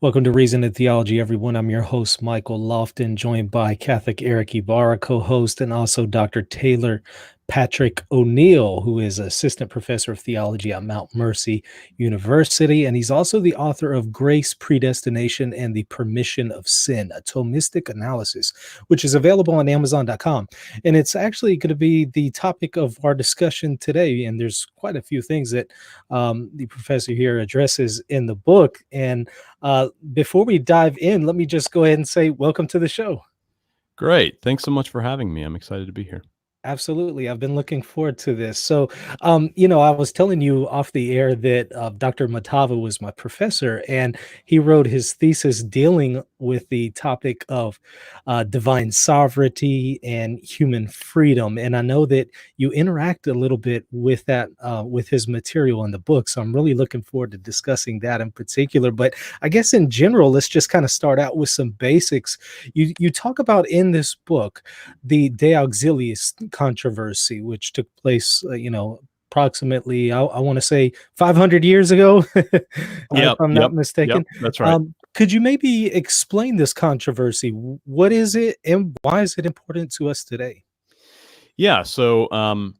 Welcome to Reason and Theology, everyone. I'm your host, Michael Lofton, joined by Catholic Erick Ybarra, co-host, and also Dr. Taylor Patrick O'Neill, who is Assistant Professor of Theology at Mount Mercy University, and he's also the author of Grace, Predestination, and the Permission of Sin, a Thomistic analysis, which is available on Amazon.com. And it's actually going to be the topic of our discussion today, and there's quite a few things that the professor here addresses in the book. And before we dive in, let me just go ahead and say welcome to the show. Great. Thanks so much for having me. I'm excited to be here. Absolutely. I've been looking forward to this. So, I was telling you off the air that Dr. Matava was my professor, and he wrote his thesis dealing with the topic of divine sovereignty and human freedom. And I know that you interact a little bit with that, with his material in the book. So I'm really looking forward to discussing that in particular. But I guess in general, let's just kind of start out with some basics. You talk about in this book the De Auxiliis controversy, which took place, approximately, I want to say 500 years ago, if I'm not mistaken. That's right. Could you maybe explain this controversy? What is it, and why is it important to us today? Yeah, so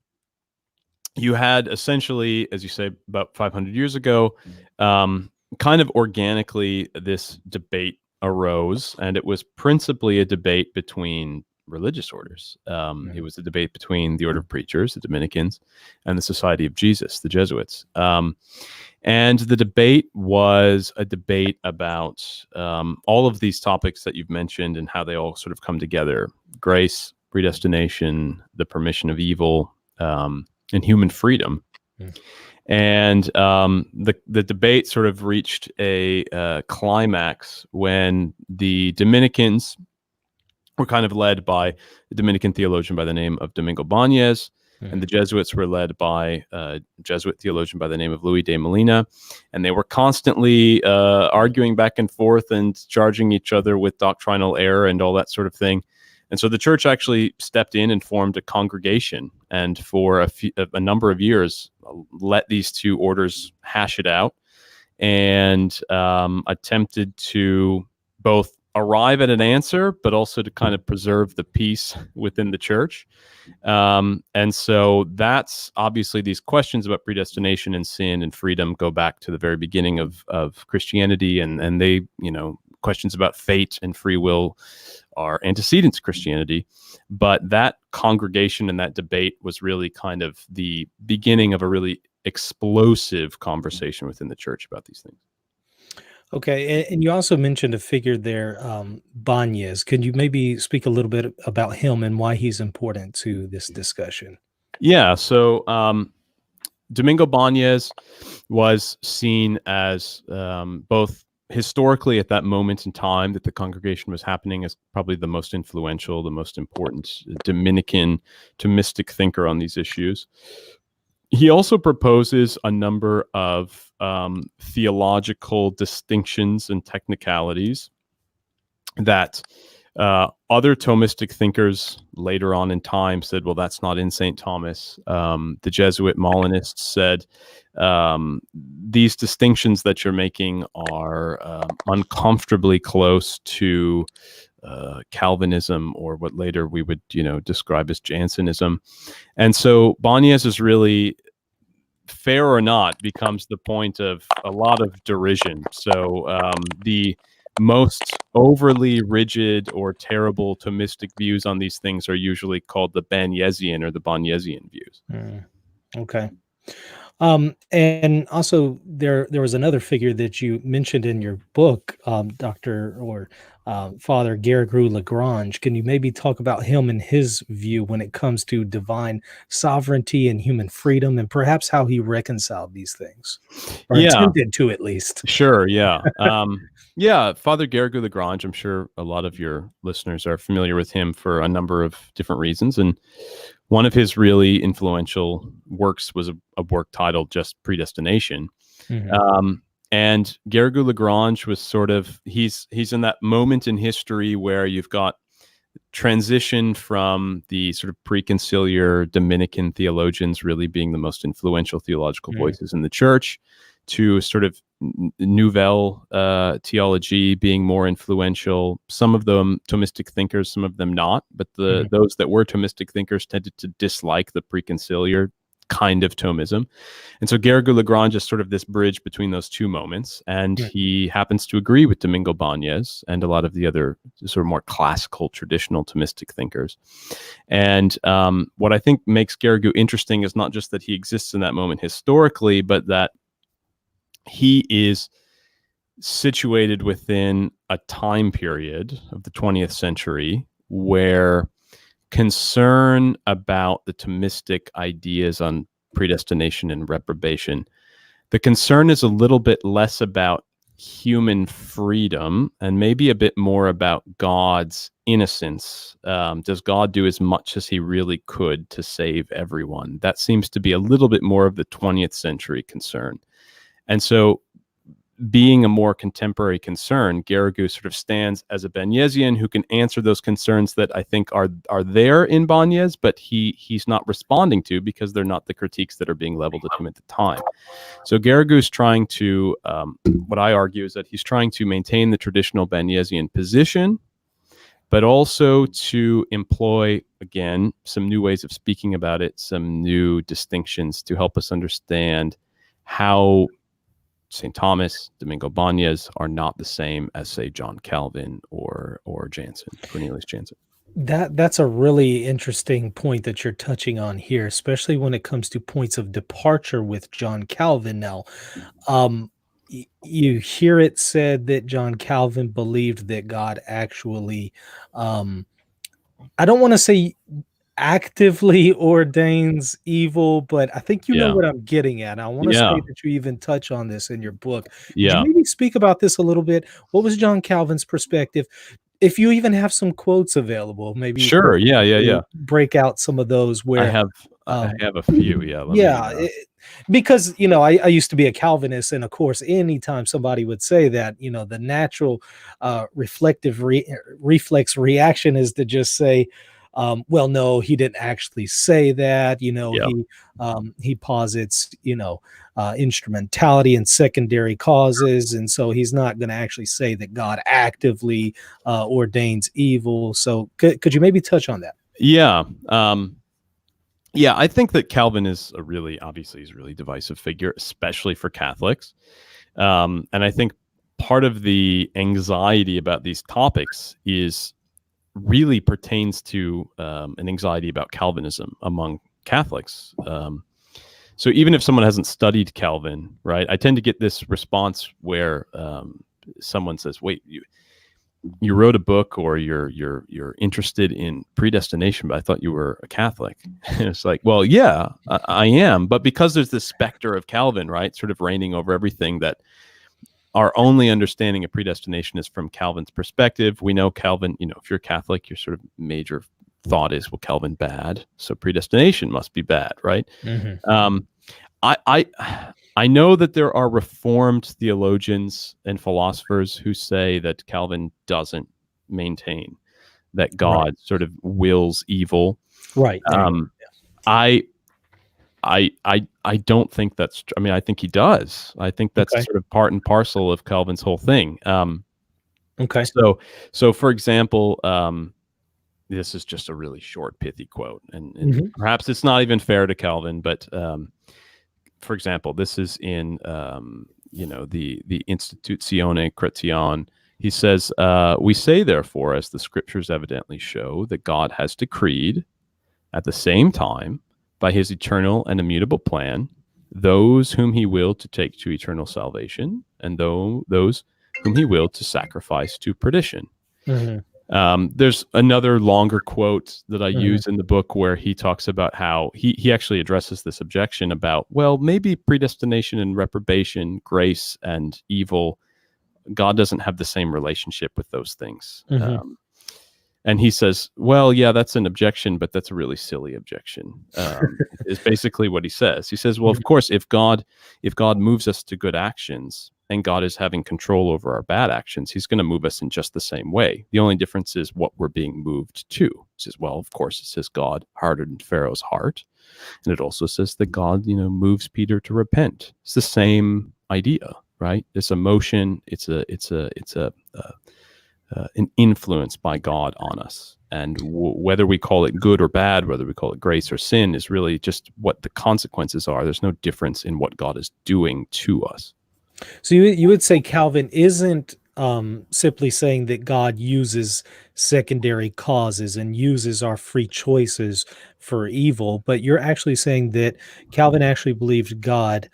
you had essentially, as you say, about 500 years ago, kind of organically, this debate arose, and it was principally a debate between religious orders. It was a debate between the Order of Preachers, the Dominicans, and the Society of Jesus, the Jesuits. And the debate was a debate about all of these topics that you've mentioned and how they all sort of come together: grace, predestination, the permission of evil, and human freedom. And the debate sort of reached a climax when the Dominicans were kind of led by a Dominican theologian by the name of Domingo Banez, and the Jesuits were led by a Jesuit theologian by the name of Luis de Molina, and they were constantly arguing back and forth and charging each other with doctrinal error and all that sort of thing. And so the church actually stepped in and formed a congregation, and for a number of years let these two orders hash it out and attempted to both arrive at an answer, but also to kind of preserve the peace within the church. And so that's obviously, these questions about predestination and sin and freedom go back to the very beginning of Christianity, and they, questions about fate and free will are antecedents to Christianity. But that congregation and that debate was really kind of the beginning of a really explosive conversation within the church about these things. Okay, and you also mentioned a figure there, Banez. Can you maybe speak a little bit about him and why he's important to this discussion? Yeah, so Domingo Banez was seen as both historically at that moment in time that the congregation was happening as probably the most influential, the most important Dominican Thomistic thinker on these issues. He also proposes a number of theological distinctions and technicalities that other Thomistic thinkers later on in time said, well, that's not in St. Thomas. The Jesuit Molinists said, these distinctions that you're making are uncomfortably close to Calvinism, or what later we would, describe as Jansenism. And so Banez is really, fair or not, becomes the point of a lot of derision. So the most overly rigid or terrible Thomistic views on these things are usually called the Banyezian or the Banyezian views. Okay. And also there was another figure that you mentioned in your book, Father Gege Lagron. Can you maybe talk about him and his view when it comes to divine sovereignty and human freedom, and perhaps how he reconciled these things, or attempted to, at least? Sure. Yeah. Yeah. Father Gege Lagron, I'm sure a lot of your listeners are familiar with him for a number of different reasons. And one of his really influential works was a work titled just Predestination. And Gege Lagrange was sort of, he's in that moment in history where you've got transition from the sort of preconciliar Dominican theologians really being the most influential theological voices in the church to sort of nouvelle theology being more influential. Some of them Thomistic thinkers, some of them not. But those that were Thomistic thinkers tended to dislike the preconciliar kind of Thomism. And so Gege Lagron is sort of this bridge between those two moments. And he happens to agree with Domingo Banez and a lot of the other sort of more classical, traditional Thomistic thinkers. And what I think makes Gege interesting is not just that he exists in that moment historically, but that he is situated within a time period of the 20th century where concern about the Thomistic ideas on predestination and reprobation, the concern is a little bit less about human freedom and maybe a bit more about God's innocence. Does God do as much as he really could to save everyone? That seems to be a little bit more of the 20th century concern. And so being a more contemporary concern, Gege sort of stands as a Banesian who can answer those concerns that I think are there in Banez, but he's not responding to because they're not the critiques that are being leveled at him at the time. So Geregu's trying to, what I argue is that he's trying to maintain the traditional Banesian position, but also to employ, again, some new ways of speaking about it, some new distinctions to help us understand how St. Thomas, Domingo Banez are not the same as, say, John Calvin or Jansen, Cornelius Jansen. That's a really interesting point that you're touching on here, especially when it comes to points of departure with John Calvin. Now, you hear it said that John Calvin believed that God actually, I don't want to say actively ordains evil, but I think you know what I'm getting at. I want to say that you even touch on this in your book. Could you maybe speak about this a little bit? What was John Calvin's perspective? If you even have some quotes available, maybe sure, yeah. break out some of those where I have a few, because I used to be a Calvinist, and of course, anytime somebody would say that, the natural reflective reflex reaction is to just say, well, no, he didn't actually say that. He posits, instrumentality and secondary causes, and so he's not going to actually say that God actively ordains evil. So, could you maybe touch on that? Yeah. I think that Calvin is he's a really divisive figure, especially for Catholics. And I think part of the anxiety about these topics really pertains to an anxiety about Calvinism among Catholics. So even if someone hasn't studied Calvin, right, I tend to get this response where someone says, "Wait, you wrote a book, or you're interested in predestination, but I thought you were a Catholic." And it's like, well, yeah, I am, but because there's this specter of Calvin, right, sort of reigning over everything, that our only understanding of predestination is from Calvin's perspective. We know Calvin, if you're Catholic, your sort of major thought is, well, Calvin bad, so predestination must be bad, right? I know that there are Reformed theologians and philosophers who say that Calvin doesn't maintain that God sort of wills evil. Right. I don't think that's true. I mean, I think he does. I think that's sort of part and parcel of Calvin's whole thing. So for example, this is just a really short, pithy quote, and perhaps it's not even fair to Calvin, but for example, this is in the Institutione Chrétienne. He says, "We say, therefore, as the scriptures evidently show, that God has decreed at the same time, by his eternal and immutable plan, those whom he willed to take to eternal salvation, and those whom he willed to sacrifice to perdition." There's another longer quote that I use in the book where he talks about how he actually addresses this objection about, well, maybe predestination and reprobation, grace and evil, God doesn't have the same relationship with those things. And he says, well, yeah, that's an objection, but that's a really silly objection, is basically what he says. He says, well, of course, if God moves us to good actions and God is having control over our bad actions, he's going to move us in just the same way. The only difference is what we're being moved to. He says, well, of course, it says God hardened Pharaoh's heart. And it also says that God, moves Peter to repent. It's the same idea, right? This emotion, it's an influence by God on us. And whether we call it good or bad, whether we call it grace or sin, is really just what the consequences are. There's no difference in what God is doing to us. So you would say Calvin isn't simply saying that God uses secondary causes and uses our free choices for evil, but you're actually saying that Calvin actually believed God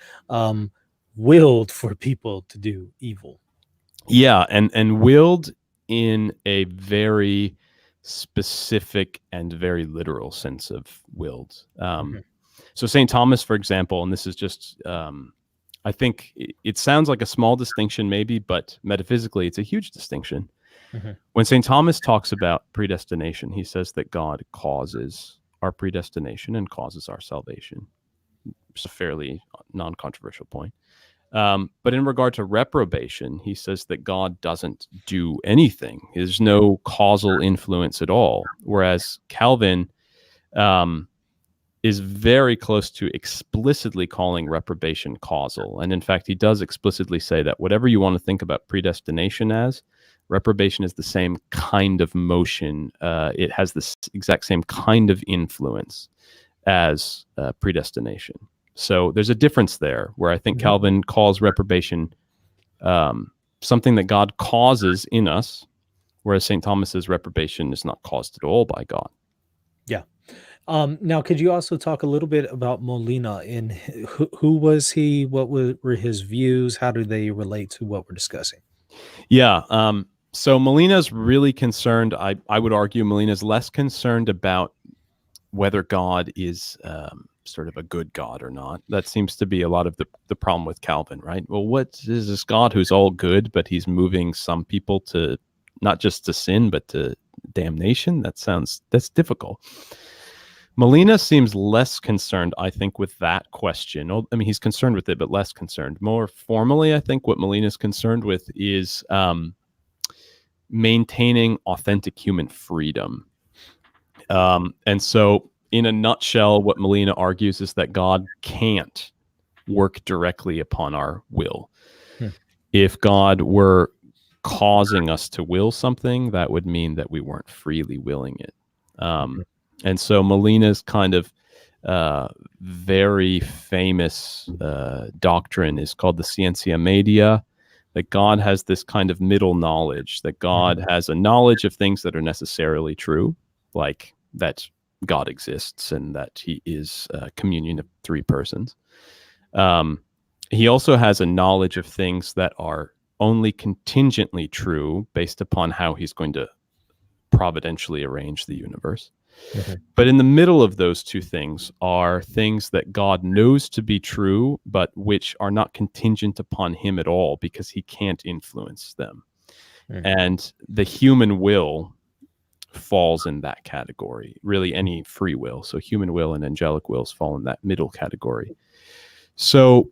willed for people to do evil. Yeah, and willed in a very specific and very literal sense of willed. So St. Thomas, for example, and this is just, I think it sounds like a small distinction maybe, but metaphysically it's a huge distinction. When St. Thomas talks about predestination, he says that God causes our predestination and causes our salvation. It's a fairly non-controversial point. But in regard to reprobation, he says that God doesn't do anything. There's no causal influence at all. Whereas Calvin is very close to explicitly calling reprobation causal. And in fact, he does explicitly say that whatever you want to think about predestination as, reprobation is the same kind of motion. It has the exact same kind of influence as predestination. So there's a difference there where I think Calvin calls reprobation something that God causes in us, whereas St. Thomas's reprobation is not caused at all by God. Yeah. Now, could you also talk a little bit about Molina and who was he? What were his views? How do they relate to what we're discussing? Yeah. So Molina's really concerned. I would argue Molina's less concerned about whether God is sort of a good God or not. That seems to be a lot of the problem with Calvin, right? Well, what is this God who's all good, but he's moving some people to not just to sin, but to damnation? That's difficult. Molina seems less concerned, I think, with that question. I mean, he's concerned with it, but less concerned. More formally, I think what Molina's concerned with is maintaining authentic human freedom. And so, in a nutshell, what Molina argues is that God can't work directly upon our will. If God were causing us to will something, that would mean that we weren't freely willing it. And so Molina's kind of very famous doctrine is called the scientia media, that God has this kind of middle knowledge, that God has a knowledge of things that are necessarily true, like that God exists and that he is a communion of three persons. He also has a knowledge of things that are only contingently true based upon how he's going to providentially arrange the universe. But in the middle of those two things are things that God knows to be true, but which are not contingent upon him at all because he can't influence them. And the human will falls in that category, really any free will. So human will and angelic wills fall in that middle category. So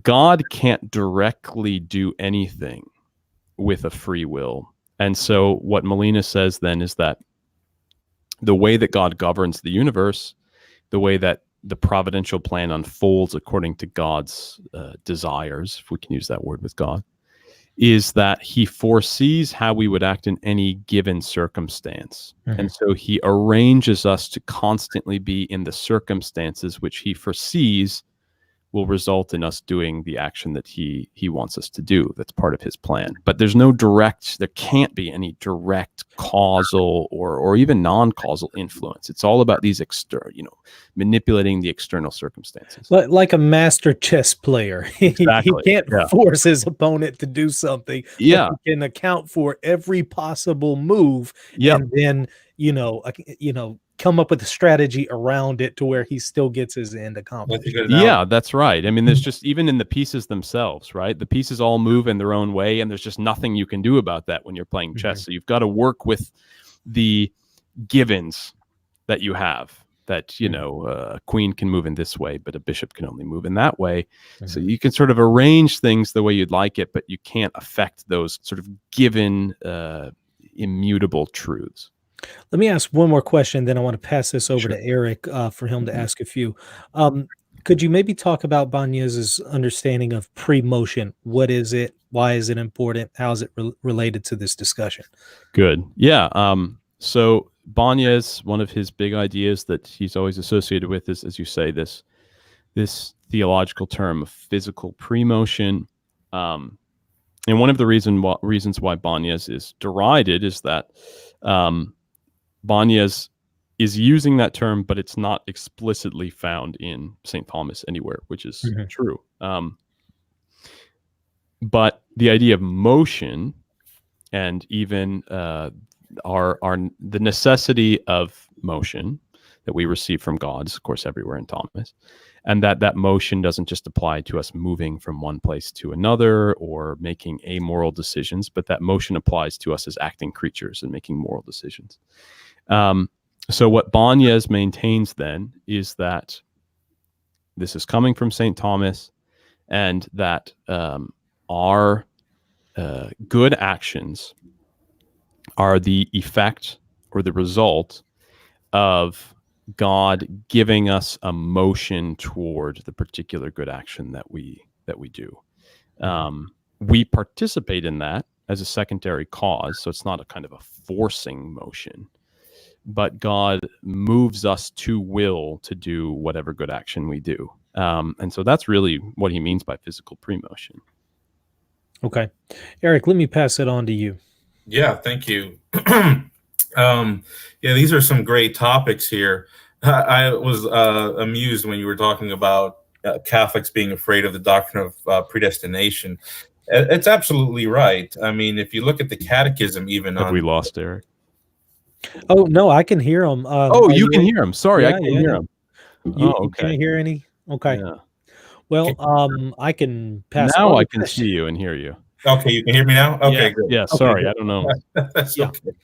God can't directly do anything with a free will. And so what Molina says then is that the way that God governs the universe, the way that the providential plan unfolds according to God's desires, if we can use that word with God, is that he foresees how we would act in any given circumstance. And so he arranges us to constantly be in the circumstances which he foresees will result in us doing the action that he wants us to do. That's part of his plan. But there can't be any direct causal or even non-causal influence. It's all about these manipulating the external circumstances. Like a master chess player. Exactly. He can't force his opponent to do something. Yeah. But he can account for every possible move and then, come up with a strategy around it to where he still gets his end accomplished. Yeah, that's right. I mean, there's just, even in the pieces themselves, right? The pieces all move in their own way, and there's just nothing you can do about that when you're playing chess. So you've got to work with the givens that you have, that, a queen can move in this way, but a bishop can only move in that way. So you can sort of arrange things the way you'd like it, but you can't affect those sort of given immutable truths. Let me ask one more question, then I want to pass this over to Erick for him to ask a few. Could you maybe talk about Banez's understanding of pre-motion? What is it? Why is it important? How is it related to this discussion? Good. Yeah. So Banez, one of his big ideas that he's always associated with is, as you say, this theological term of physical pre-motion. And one of the reasons why Banez is derided is that Banez is using that term, but it's not explicitly found in St. Thomas anywhere, which is true. But the idea of motion and even the necessity of motion that we receive from God is, of course, everywhere in Thomas, and that motion doesn't just apply to us moving from one place to another or making amoral decisions, but that motion applies to us as acting creatures and making moral decisions. So what Banez maintains then is that this is coming from St. Thomas, and that our good actions are the effect or the result of God giving us a motion toward the particular good action that we do. We participate in that as a secondary cause, so it's not a kind of a forcing motion, but God moves us to will to do whatever good action we do. And so that's really what he means by physical pre-motion. Okay. Eric, let me pass it on to you. Yeah, thank you. Yeah, these are some great topics here. I was amused when you were talking about Catholics being afraid of the doctrine of predestination. It's absolutely right. I mean, if you look at the catechism, even Have we lost Eric? Oh, no, I can hear him. Oh, you can hear him. Sorry, I can't hear him. You can't hear any? Okay. Yeah. Well, I can pass now on I can see you and hear you. Okay, you can hear me now? Okay, great. Yeah, sorry, I don't know. That's okay.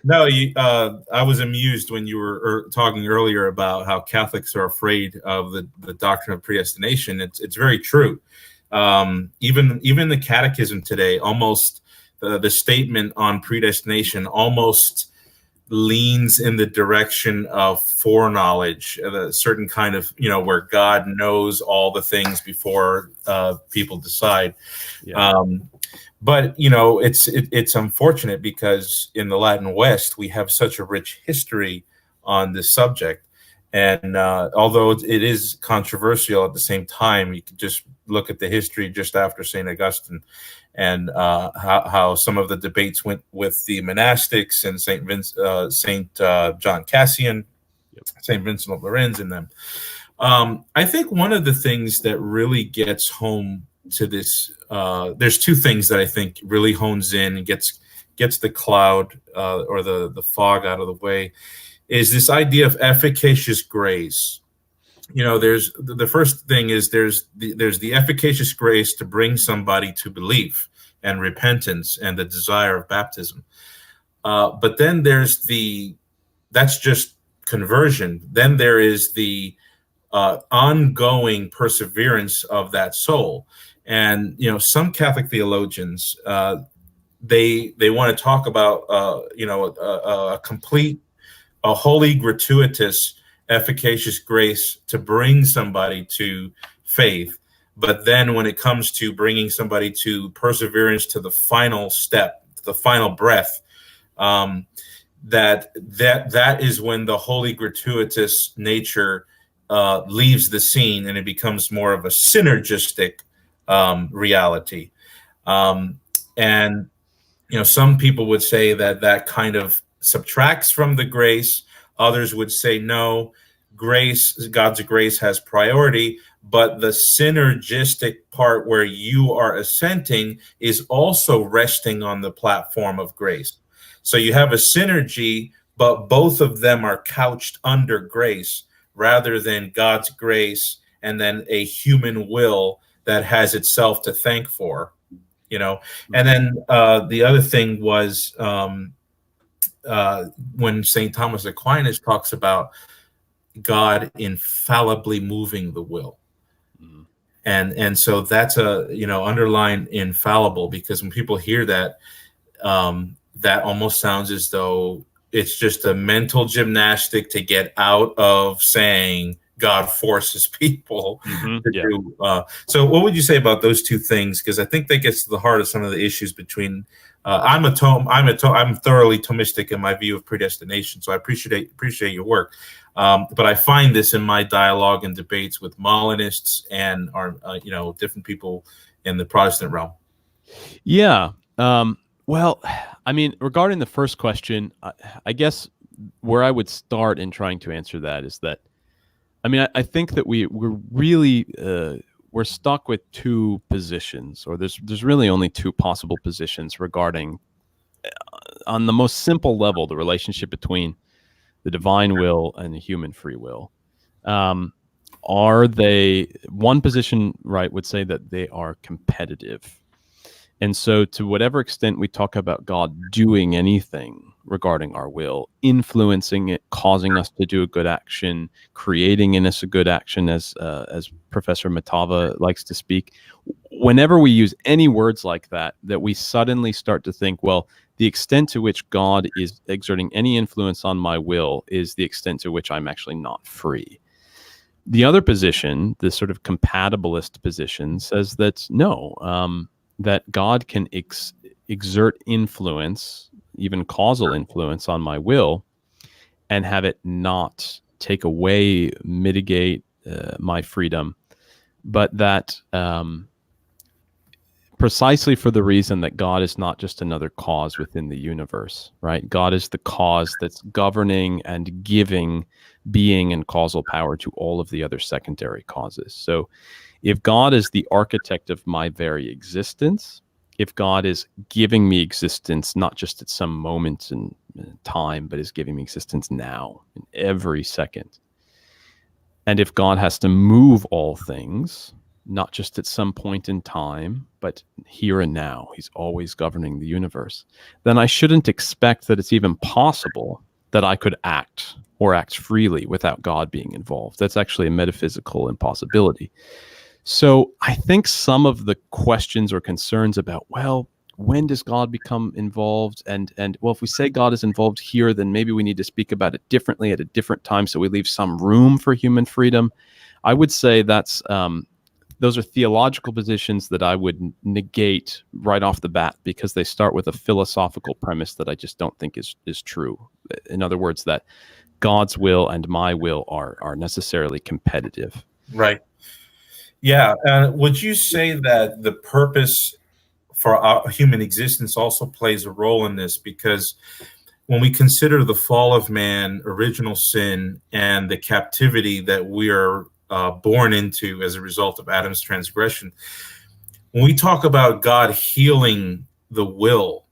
No, I was amused when you were talking earlier about how Catholics are afraid of the doctrine of predestination. It's very true. Even the catechism today, almost the statement on predestination almost leans in the direction of foreknowledge, a certain kind of, where God knows all the things before people decide. Yeah. But it's unfortunate because in the Latin West we have such a rich history on this subject, and although it is controversial at the same time, you can just look at the history just after St. Augustine and how some of the debates went with the monastics and St. John Cassian, St. Vincent of Lorenz, and them. I think one of the things that really gets home to this, there's two things that I think really hones in and gets the cloud or the fog out of the way, is this idea of efficacious grace. There's the first thing is there's the efficacious grace to bring somebody to belief and repentance and the desire of baptism. But then that's just conversion. Then there is the ongoing perseverance of that soul. And some Catholic theologians they want to talk about a holy, gratuitous, efficacious grace to bring somebody to faith. But then when it comes to bringing somebody to perseverance, to the final step, the final breath, that is when the holy, gratuitous nature leaves the scene, and it becomes more of a synergistic reality. And some people would say that kind of subtracts from the grace. Others would say no, God's grace has priority, but the synergistic part where you are assenting is also resting on the platform of grace. So you have a synergy, but both of them are couched under grace rather than God's grace and then a human will that has itself to thank for, And then the other thing was when St. Thomas Aquinas talks about God infallibly moving the will. And so that's underline infallible, because when people hear that, that almost sounds as though it's just a mental gymnastic to get out of saying God forces people to Yeah. do. So what would you say about those two things? Because I think that gets to the heart of some of the issues between. I'm thoroughly Thomistic in my view of predestination, so I appreciate your work. But I find this in my dialogue and debates with Molinists and different people in the Protestant realm. Yeah. Well, I mean, regarding the first question, I guess where I would start in trying to answer that is that, I mean, I think that we're really we're stuck with two positions, or there's really only two possible positions regarding, on the most simple level, the relationship between the divine will and the human free will. Are they, one position, right, would say that they are competitive. And so to whatever extent we talk about God doing anything regarding our will, influencing it, causing us to do a good action, creating in us a good action, as Professor Matava likes to speak, whenever we use any words like that, that we suddenly start to think, well, the extent to which God is exerting any influence on my will is the extent to which I'm actually not free. The other position, the sort of compatibilist position, says that no, that God can exert influence, even causal influence, on my will, and have it not take away, mitigate my freedom, but that precisely for the reason that God is not just another cause within the universe, right? God is the cause that's governing and giving being and causal power to all of the other secondary causes. So if God is the architect of my very existence, if God is giving me existence, not just at some moment in time, but is giving me existence now, in every second, and if God has to move all things, not just at some point in time, but here and now, he's always governing the universe, then I shouldn't expect that it's even possible that I could act or act freely without God being involved. That's actually a metaphysical impossibility. So I think some of the questions or concerns about, well, when does God become involved? And well, if we say God is involved here, then maybe we need to speak about it differently at a different time, so we leave some room for human freedom. I would say that's those are theological positions that I would negate right off the bat, because they start with a philosophical premise that I just don't think is true. In other words, that God's will and my will are necessarily competitive. Right. Yeah. Would you say that the purpose for our human existence also plays a role in this? Because when we consider the fall of man, original sin, and the captivity that we are born into as a result of Adam's transgression, when we talk about God healing the will,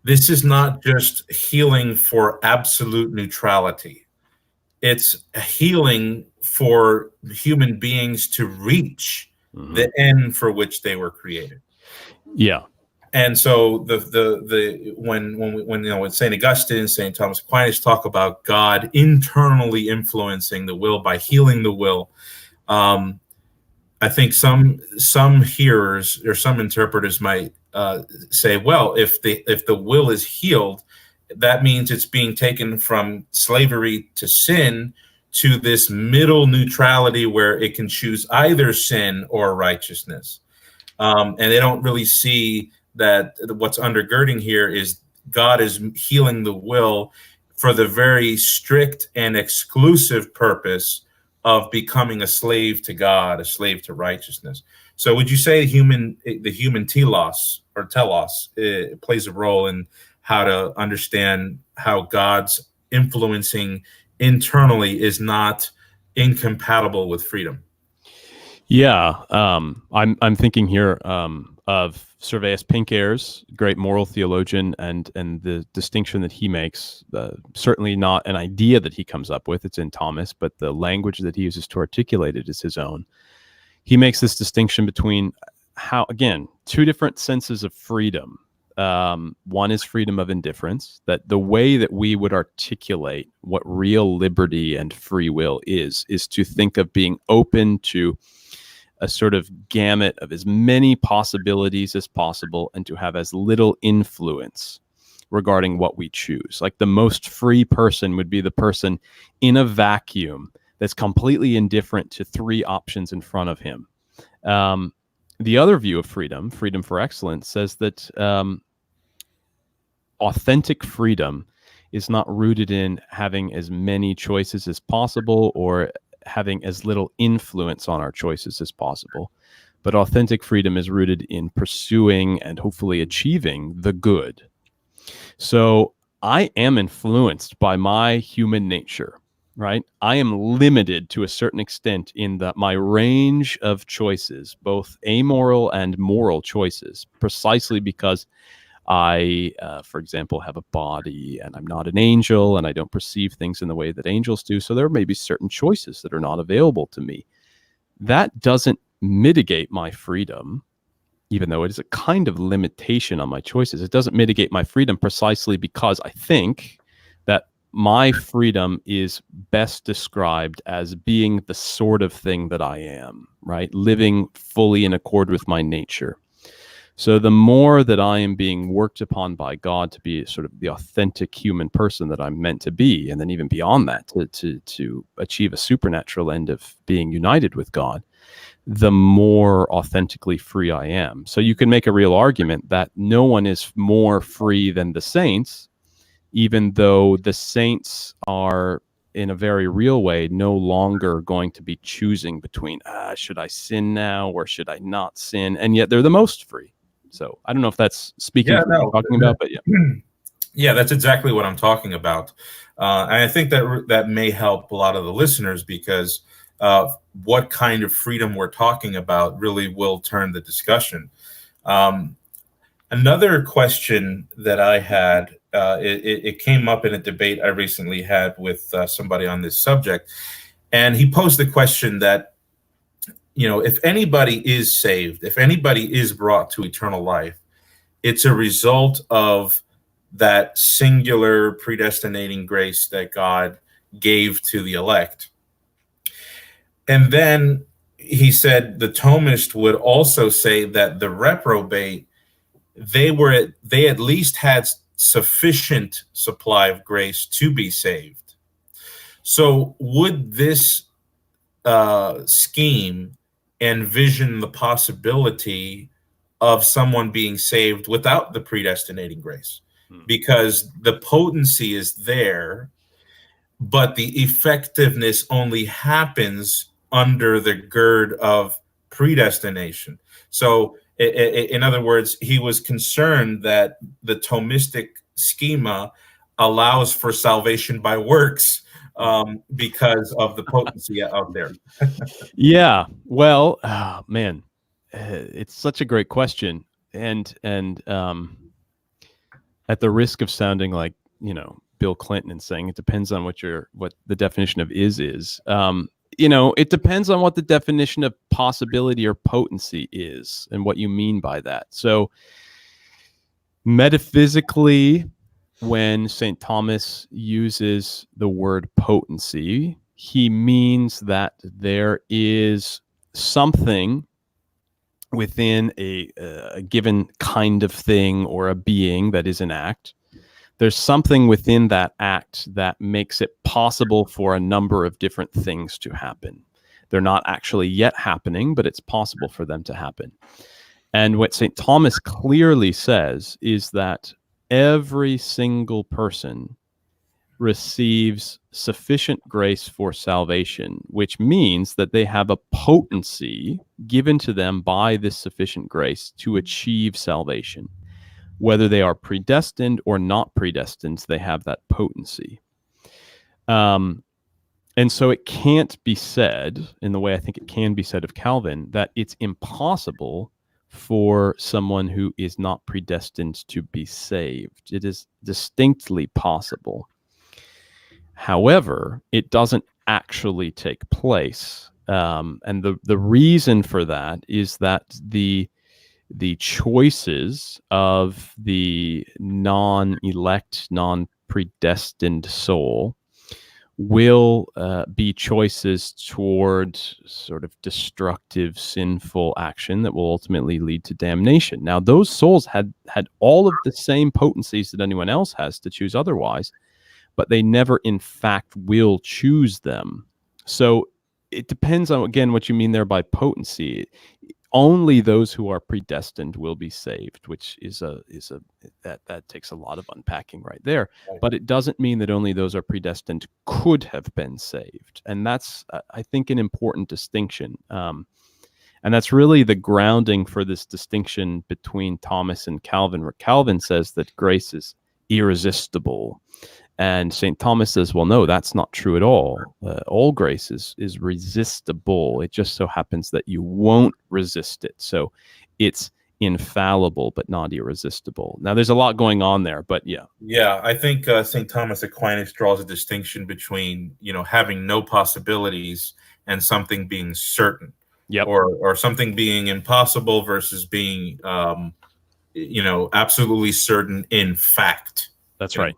this is not just healing for absolute neutrality. It's a healing for human beings to reach the end for which they were created. Yeah. And so when St. Augustine, St. Thomas Aquinas talk about God internally influencing the will by healing the will, I think some hearers or some interpreters might say, well, if the will is healed, that means it's being taken from slavery to sin to this middle neutrality where it can choose either sin or righteousness. And they don't really see that what's undergirding here is God is healing the will for the very strict and exclusive purpose of becoming a slave to God, a slave to righteousness. So would you say the human telos or telos plays a role in how to understand how God's influencing internally is not incompatible with freedom? Yeah, I'm thinking here of Serveus Pinker's great moral theologian, and the distinction that he makes. Certainly not an idea that he comes up with; it's in Thomas, but the language that he uses to articulate it is his own. He makes this distinction between how, again, two different senses of freedom. One is freedom of indifference, that the way that we would articulate what real liberty and free will is to think of being open to a sort of gamut of as many possibilities as possible, and to have as little influence regarding what we choose. Like the most free person would be the person in a vacuum that's completely indifferent to three options in front of him. The other view of freedom, freedom for excellence, says that authentic freedom is not rooted in having as many choices as possible or having as little influence on our choices as possible. But authentic freedom is rooted in pursuing and hopefully achieving the good. So I am influenced by my human nature, right? I am limited to a certain extent in my range of choices, both amoral and moral choices, precisely because I, for example, have a body and I'm not an angel and I don't perceive things in the way that angels do. So there may be certain choices that are not available to me. That doesn't mitigate my freedom, even though it is a kind of limitation on my choices. It doesn't mitigate my freedom precisely because I think that my freedom is best described as being the sort of thing that I am, right? Living fully in accord with my nature. So the more that I am being worked upon by God to be sort of the authentic human person that I'm meant to be, and then even beyond that, to achieve a supernatural end of being united with God, the more authentically free I am. So you can make a real argument that no one is more free than the saints, even though the saints are, in a very real way, no longer going to be choosing between, should I sin now or should I not sin? And yet they're the most free. So I don't know if that's speaking to what you're talking about, but yeah. Yeah, that's exactly what I'm talking about. And I think that may help a lot of the listeners because what kind of freedom we're talking about really will turn the discussion. Another question that I had, it came up in a debate I recently had with somebody on this subject, and he posed the question that, if anybody is saved, if anybody is brought to eternal life, it's a result of that singular predestinating grace that God gave to the elect. And then he said the Thomist would also say that the reprobate, they at least had sufficient supply of grace to be saved. So would this scheme envision the possibility of someone being saved without the predestinating grace? Because the potency is there, but the effectiveness only happens under the gird of predestination. So in other words, he was concerned that the Thomistic schema allows for salvation by works because of the potency out there. Yeah, well, man, it's such a great question, and at the risk of sounding like Bill Clinton and saying it depends on what the definition of is. It depends on what the definition of possibility or potency is and what you mean by that. So metaphysically, when St. Thomas uses the word potency, he means that there is something within a given kind of thing or a being that is an act. There's something within that act that makes it possible for a number of different things to happen. They're not actually yet happening, but it's possible for them to happen. And what St. Thomas clearly says is that every single person receives sufficient grace for salvation, which means that they have a potency given to them by this sufficient grace to achieve salvation. Whether they are predestined or not predestined, they have that potency. And so it can't be said, in the way I think it can be said of Calvin, that it's impossible for someone who is not predestined to be saved. It is distinctly possible. However, it doesn't actually take place. And the reason for that is that the choices of the non-elect, non-predestined soul will be choices toward sort of destructive, sinful action that will ultimately lead to damnation. Now, those souls had all of the same potencies that anyone else has to choose otherwise, but they never, in fact, will choose them So it depends on, again, what you mean there by potency. Only those who are predestined will be saved, which is that takes a lot of unpacking right there. Right. But it doesn't mean that only those are predestined could have been saved, and that's I think an important distinction. And that's really the grounding for this distinction between Thomas and Calvin, where Calvin says that grace is irresistible. And St. Thomas says, well, no, that's not true at all. All grace is resistible. It just so happens that you won't resist it. So it's infallible, but not irresistible. Now, there's a lot going on there, but yeah. Yeah, I think St. Thomas Aquinas draws a distinction between, having no possibilities and something being certain. Yep. Or something being impossible versus being, absolutely certain in fact. That's right.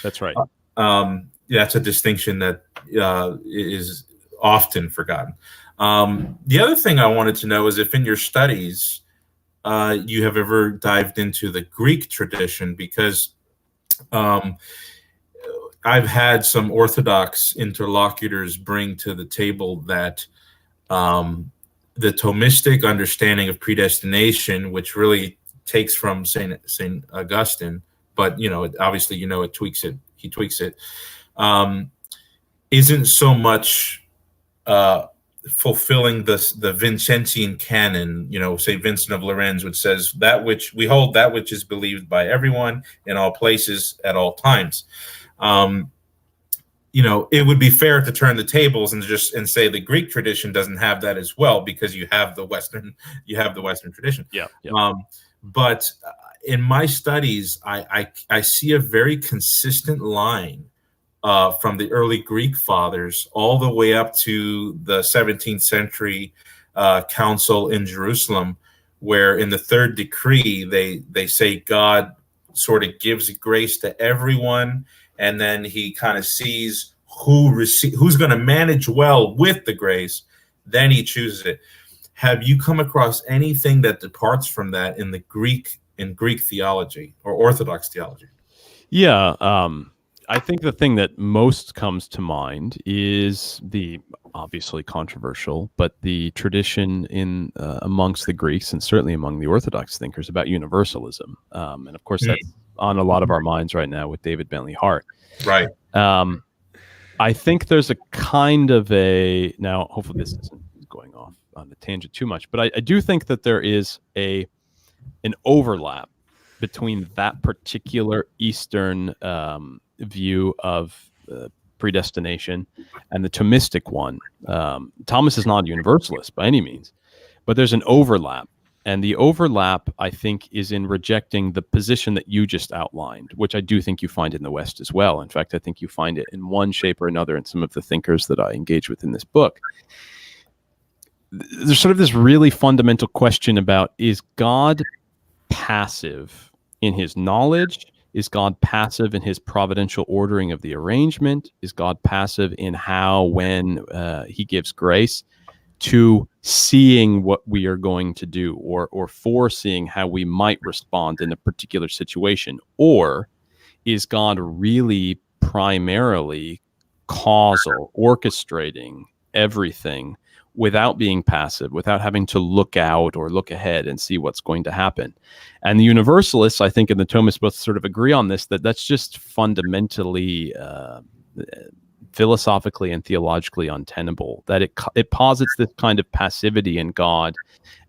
That's right. That's a distinction that is often forgotten. The other thing I wanted to know is if in your studies you have ever dived into the Greek tradition, because I've had some Orthodox interlocutors bring to the table that the Thomistic understanding of predestination, which really takes from Saint Augustine, but obviously it tweaks it. He tweaks it. Isn't so much fulfilling the Vincentian canon. Saint Vincent of Lérins, which says that which we hold, that which is believed by everyone in all places at all times. It would be fair to turn the tables and say the Greek tradition doesn't have that as well, because you have the Western tradition. Yeah. But in my studies, I see a very consistent line from the early Greek fathers all the way up to the 17th century council in Jerusalem, where in the third decree they say God sort of gives grace to everyone, and then he kind of sees who's going to manage well with the grace, then he chooses it. Have you come across anything that departs from that in Greek theology or Orthodox theology? Yeah, I think the thing that most comes to mind is the obviously controversial, but the tradition in amongst the Greeks and certainly among the Orthodox thinkers about universalism, and of course that's on a lot of our minds right now with David Bentley Hart. Right. I think there's a kind of now hopefully this isn't going off on a tangent too much, but I do think that there is an overlap between that particular Eastern view of predestination and the Thomistic one. Thomas is not a universalist by any means, but there's an overlap. And the overlap, I think, is in rejecting the position that you just outlined, which I do think you find in the West as well. In fact, I think you find it in one shape or another in some of the thinkers that I engage with in this book. There's sort of this really fundamental question about, is God passive in his knowledge? Is God passive in his providential ordering of the arrangement? Is God passive in how, when he gives grace, to seeing what we are going to do, or foreseeing how we might respond in a particular situation? Or is God really primarily causal, orchestrating everything without being passive, without having to look out or look ahead and see what's going to happen? And the Universalists, I think, and the Thomists both sort of agree on this, that's just fundamentally philosophically and theologically untenable, that it posits this kind of passivity in God,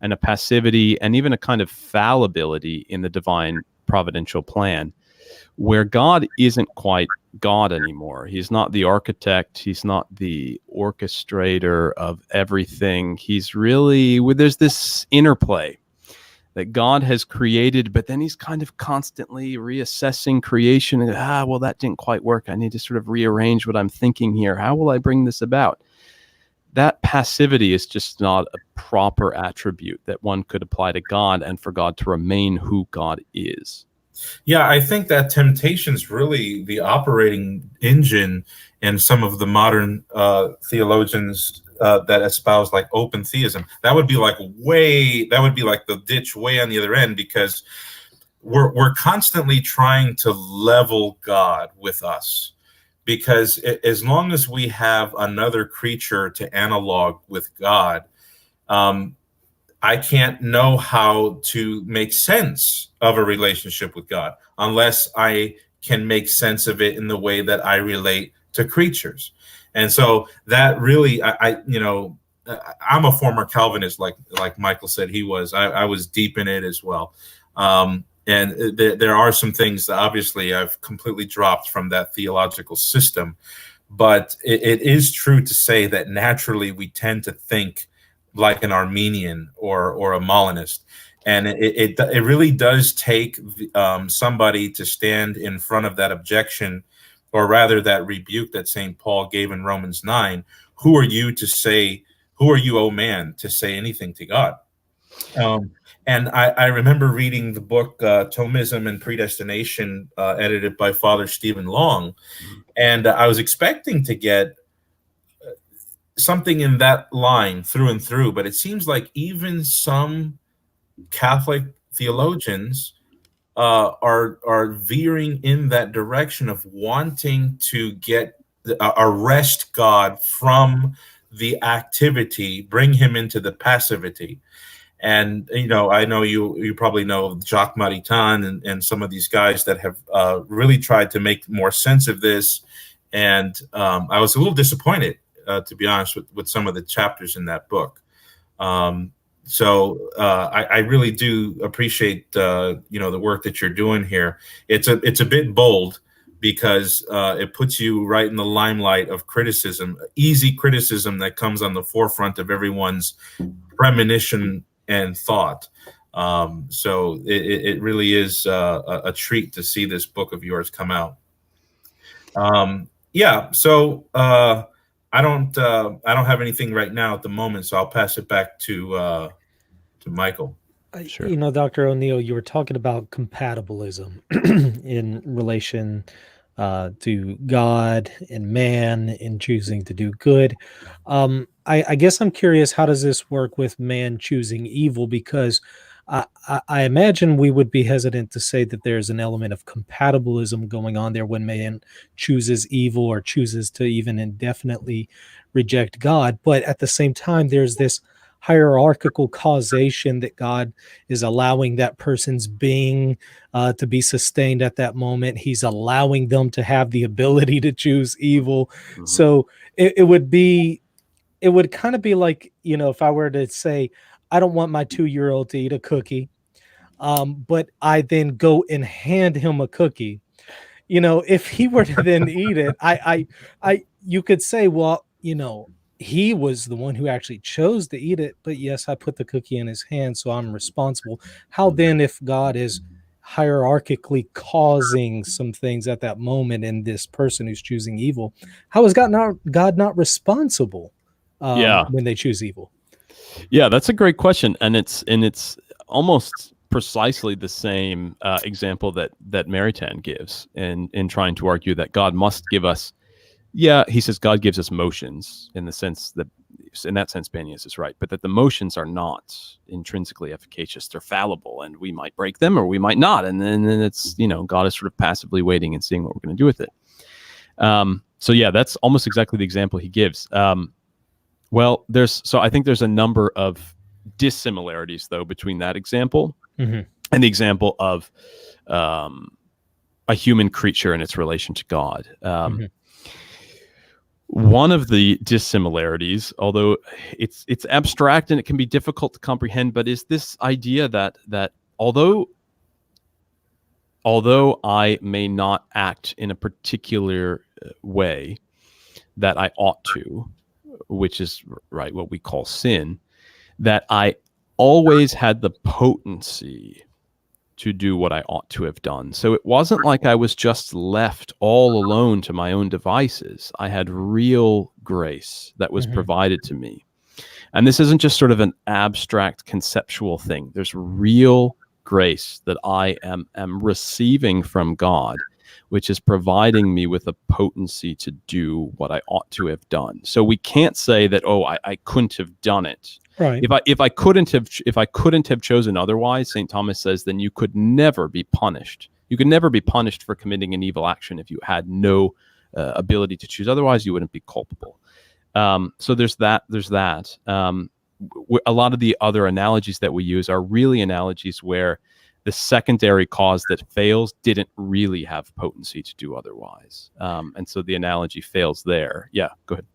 and a passivity and even a kind of fallibility in the divine providential plan, where God isn't quite God anymore. He's not the architect. He's not the orchestrator of everything. He's really, there's this interplay that God has created, but then he's kind of constantly reassessing creation. And, well, that didn't quite work. I need to sort of rearrange what I'm thinking here. How will I bring this about? That passivity is just not a proper attribute that one could apply to God, and for God to remain who God is. Yeah, I think that temptation's really the operating engine in some of the modern theologians that espouse like open theism. That would be like the ditch way on the other end, because we're constantly trying to level God with us. because as long as we have another creature to analog with God, I can't know how to make sense of a relationship with God unless I can make sense of it in the way that I relate to creatures. And so that really, I'm a former Calvinist, like Michael said he was. I was deep in it as well. And there are some things that obviously I've completely dropped from that theological system. But it is true to say that naturally we tend to think like an Armenian or a Molinist. And it really does take somebody to stand in front of that objection, or rather that rebuke that St. Paul gave in Romans 9. Who are you, O man, to say anything to God? And I remember reading the book Thomism and Predestination, edited by Father Stephen Long, and I was expecting to get something in that line through and through, but it seems like even some Catholic theologians are veering in that direction of wanting to arrest God from the activity, bring him into the passivity. And I know you probably know Jacques Maritain and some of these guys that have really tried to make more sense of this. And I was a little disappointed, to be honest, with some of the chapters in that book. So I really do appreciate the work that you're doing here. It's a bit bold because it puts you right in the limelight of criticism, easy criticism that comes on the forefront of everyone's premonition and thought. So it really is a treat to see this book of yours come out. So I don't have anything right now at the moment, so I'll pass it back to Michael. Sure. Dr. O'Neill, you were talking about compatibilism in relation to God and man in choosing to do good. I guess I'm curious, how does this work with man choosing evil? Because I imagine we would be hesitant to say that there's an element of compatibilism going on there when man chooses evil or chooses to even indefinitely reject God. But at the same time, there's this hierarchical causation that God is allowing that person's being to be sustained at that moment. He's allowing them to have the ability to choose evil. Mm-hmm. So it would kind of be like, if I were to say, I don't want my 2-year-old to eat a cookie, but I then go and hand him a cookie. If he were to then eat it, you could say, well, he was the one who actually chose to eat it, but yes, I put the cookie in his hand, so I'm responsible. How then, if God is hierarchically causing some things at that moment in this person who's choosing evil, how is God not responsible when they choose evil? Yeah, that's a great question, and it's almost precisely the same example that Maritain gives in trying to argue that God must give us. Yeah, he says God gives us motions in the sense that, in that sense, Banias is right, but that the motions are not intrinsically efficacious. They're fallible, and we might break them or we might not. And then it's, God is sort of passively waiting and seeing what we're going to do with it. So yeah, that's almost exactly the example he gives. Well, I think there's a number of dissimilarities, though, between that example and the example of a human creature and its relation to God. One of the dissimilarities, although it's abstract and it can be difficult to comprehend, but is this idea that although I may not act in a particular way that I ought to, which is right what we call sin, that I always had the potency to do what I ought to have done. So it wasn't like I was just left all alone to my own devices. I had real grace that was provided to me. And this isn't just sort of an abstract conceptual thing. There's real grace that I am receiving from God, which is providing me with a potency to do what I ought to have done. So we can't say that, I couldn't have done it. Right. If I couldn't have chosen otherwise, St. Thomas says, then you could never be punished. You could never be punished for committing an evil action if you had no ability to choose otherwise, you wouldn't be culpable. So there's that. A lot of the other analogies that we use are really analogies where the secondary cause that fails didn't really have potency to do otherwise. And so the analogy fails there. Yeah, go ahead.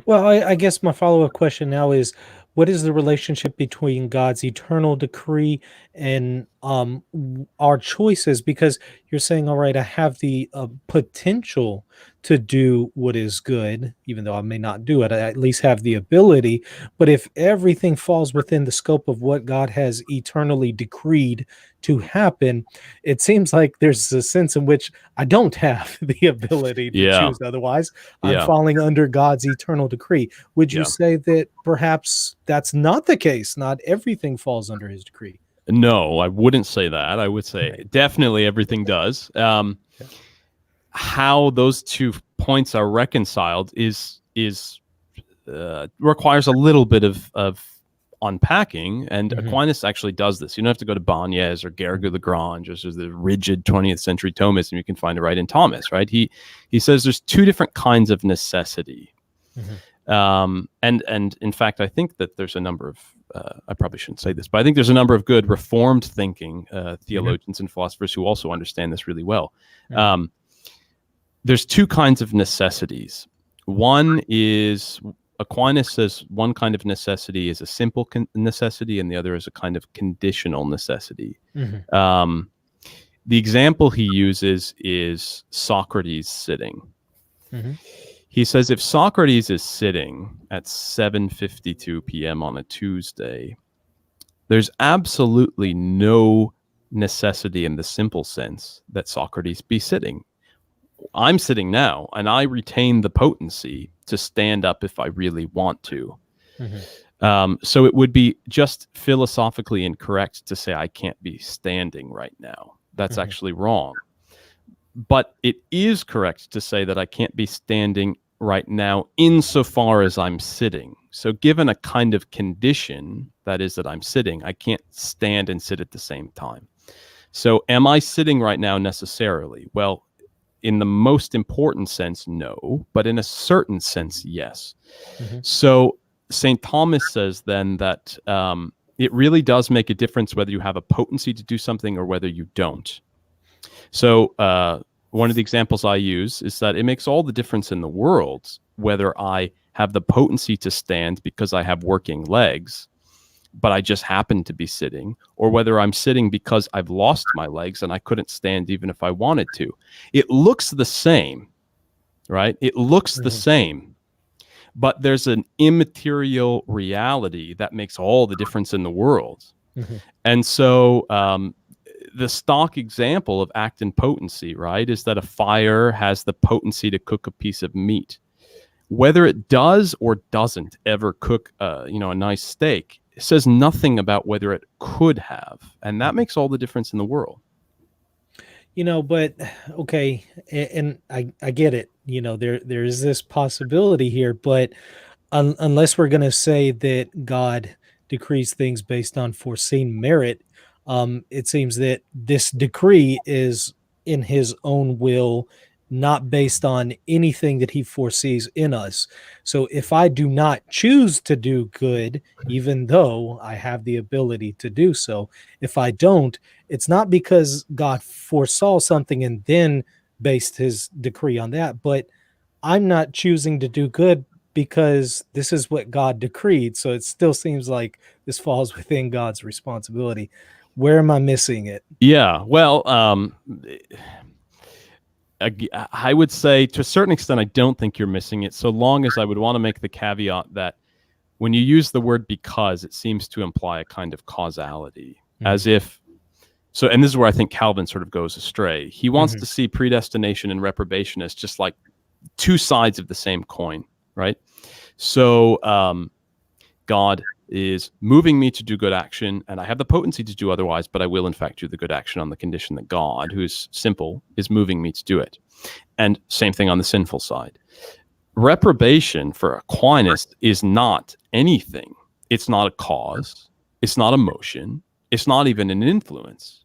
Well, I guess my follow-up question now is, what is the relationship between God's eternal decree and our choices? Because you're saying, all right, I have the potential to do what is good, even though I may not do it. I at least have the ability. But if everything falls within the scope of what God has eternally decreed to happen, it seems like there's a sense in which I don't have the ability to choose otherwise. I'm falling under God's eternal decree. Would you say that perhaps that's not the case? Not everything falls under his decree. No, I wouldn't say that. I would say definitely everything does. How those 2 points are reconciled is requires a little bit of unpacking, and Aquinas actually does this. You don't have to go to Banez or Gege Lagron, just as the rigid 20th century Thomism. You can find it right in Thomas, right? He says there's 2 different kinds of necessity. And in fact, I think that there's a number of, I probably shouldn't say this, but I think there's a number of good Reformed thinking theologians and philosophers who also understand this really well. There's 2 kinds of necessities. One is, Aquinas says one kind of necessity is a simple necessity, and the other is a kind of conditional necessity. The example he uses is Socrates sitting. He says if Socrates is sitting at 7:52 p.m. on a Tuesday, there's absolutely no necessity in the simple sense that Socrates be sitting. I'm sitting now, and I retain the potency to stand up if I really want to. So it would be just philosophically incorrect to say I can't be standing right now. That's actually wrong. But it is correct to say that I can't be standing right now insofar as I'm sitting. So given a kind of condition, that is that I'm sitting, I can't stand and sit at the same time. So am I sitting right now necessarily? Well, in the most important sense, no, but in a certain sense, yes. So St. Thomas says then that it really does make a difference whether you have a potency to do something or whether you don't. So one of the examples I use is that it makes all the difference in the world whether I have the potency to stand because I have working legs, but I just happen to be sitting, or whether I'm sitting because I've lost my legs and I couldn't stand even if I wanted to. It looks the same, right? It looks the same, but there's an immaterial reality that makes all the difference in the world. And so the stock example of act and potency, right, is that a fire has the potency to cook a piece of meat. Whether it does or doesn't ever cook, a nice steak, it says nothing about whether it could have, and that makes all the difference in the world. But okay, and I get it. There is this possibility here, but unless we're going to say that God decrees things based on foreseen merit, it seems that this decree is in his own will, not based on anything that he foresees in us. So if I do not choose to do good, even though I have the ability to do so, if I don't, it's not because God foresaw something and then based his decree on that, but I'm not choosing to do good because this is what God decreed. So it still seems like this falls within God's responsibility. Where am I missing it? Yeah, well, I would say to a certain extent, I don't think you're missing it, so long as I would want to make the caveat that when you use the word because, it seems to imply a kind of causality, as if, so, and this is where I think Calvin sort of goes astray. He wants to see predestination and reprobation as just like 2 sides of the same coin, right? So God is moving me to do good action, and I have the potency to do otherwise, but I will in fact do the good action on the condition that God, who is simple, is moving me to do it. And same thing on the sinful side. Reprobation for Aquinas is not anything. It's not a cause. It's not a motion. It's not even an influence.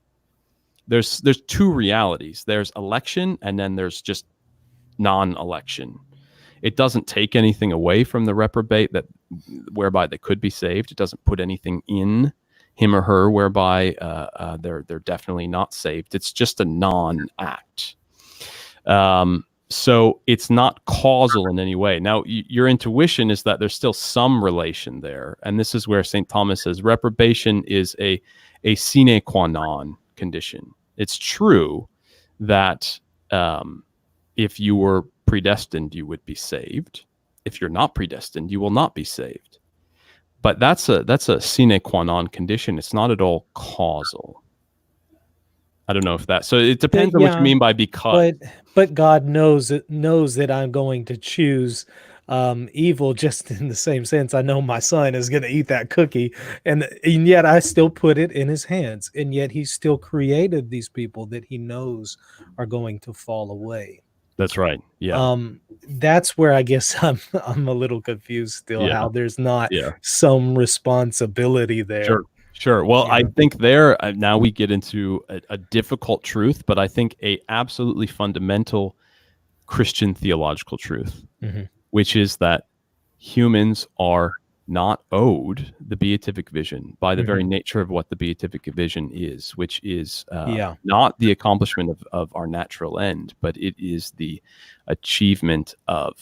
There's 2 realities. There's election, and then there's just non-election. It doesn't take anything away from the reprobate that whereby they could be saved. It doesn't put anything in him or her whereby they're definitely not saved. It's just a non-act. So it's not causal in any way. Now, your intuition is that there's still some relation there, and this is where St. Thomas says reprobation is a sine qua non condition. It's true that if you were predestined, you would be saved. If you're not predestined, you will not be saved. But that's a sine qua non condition. It's not at all causal. I don't know if that. So it depends on what you mean by because. But God knows that I'm going to choose evil, just in the same sense. I know my son is going to eat that cookie, and yet I still put it in his hands, and yet he still created these people that he knows are going to fall away. That's right. Yeah. That's where I guess I'm a little confused still. How there's not some responsibility there. Sure. Well, I think there now we get into a difficult truth, but I think a absolutely fundamental Christian theological truth, which is that humans are not owed the beatific vision by the very nature of what the beatific vision is, which is not the accomplishment of our natural end, but it is the achievement of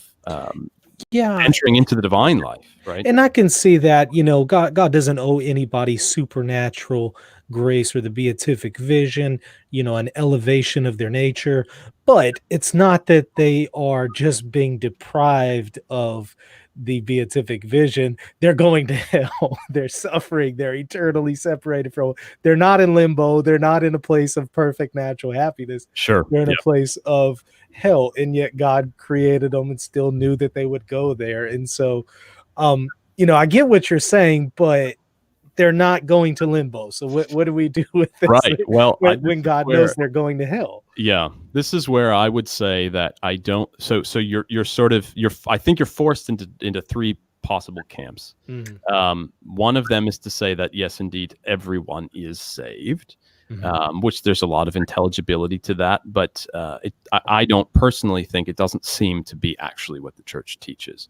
entering into the divine life, right? And I can see that, God doesn't owe anybody supernatural grace or the beatific vision, an elevation of their nature, but it's not that they are just being deprived of the beatific vision. They're going to hell. They're suffering. They're eternally separated from. They're not in limbo. They're not in a place of perfect natural happiness. Sure. They're in a place of hell, and yet God created them and still knew that they would go there. And so, I get what you're saying, but they're not going to limbo. So what do we do with this? Right. Well, when God knows they're going to hell. Yeah, this is where I would say that I don't. So you're sort of I think you're forced into three possible camps. One of them is to say that yes, indeed, everyone is saved, which there's a lot of intelligibility to that, but I don't personally think it doesn't seem to be actually what the church teaches.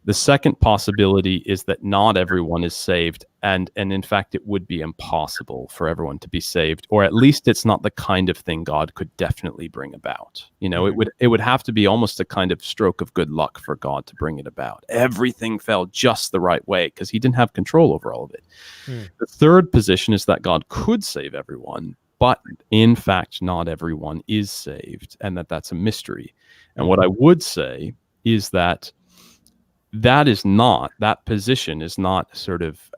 The second possibility is that not everyone is saved, and in fact, it would be impossible for everyone to be saved, or at least it's not the kind of thing God could definitely bring about. It would have to be almost a kind of stroke of good luck for God to bring it about. Everything fell just the right way because he didn't have control over all of it. The third position is that God could save everyone, but in fact, not everyone is saved, and that's a mystery. And what I would say is that that position is not sort of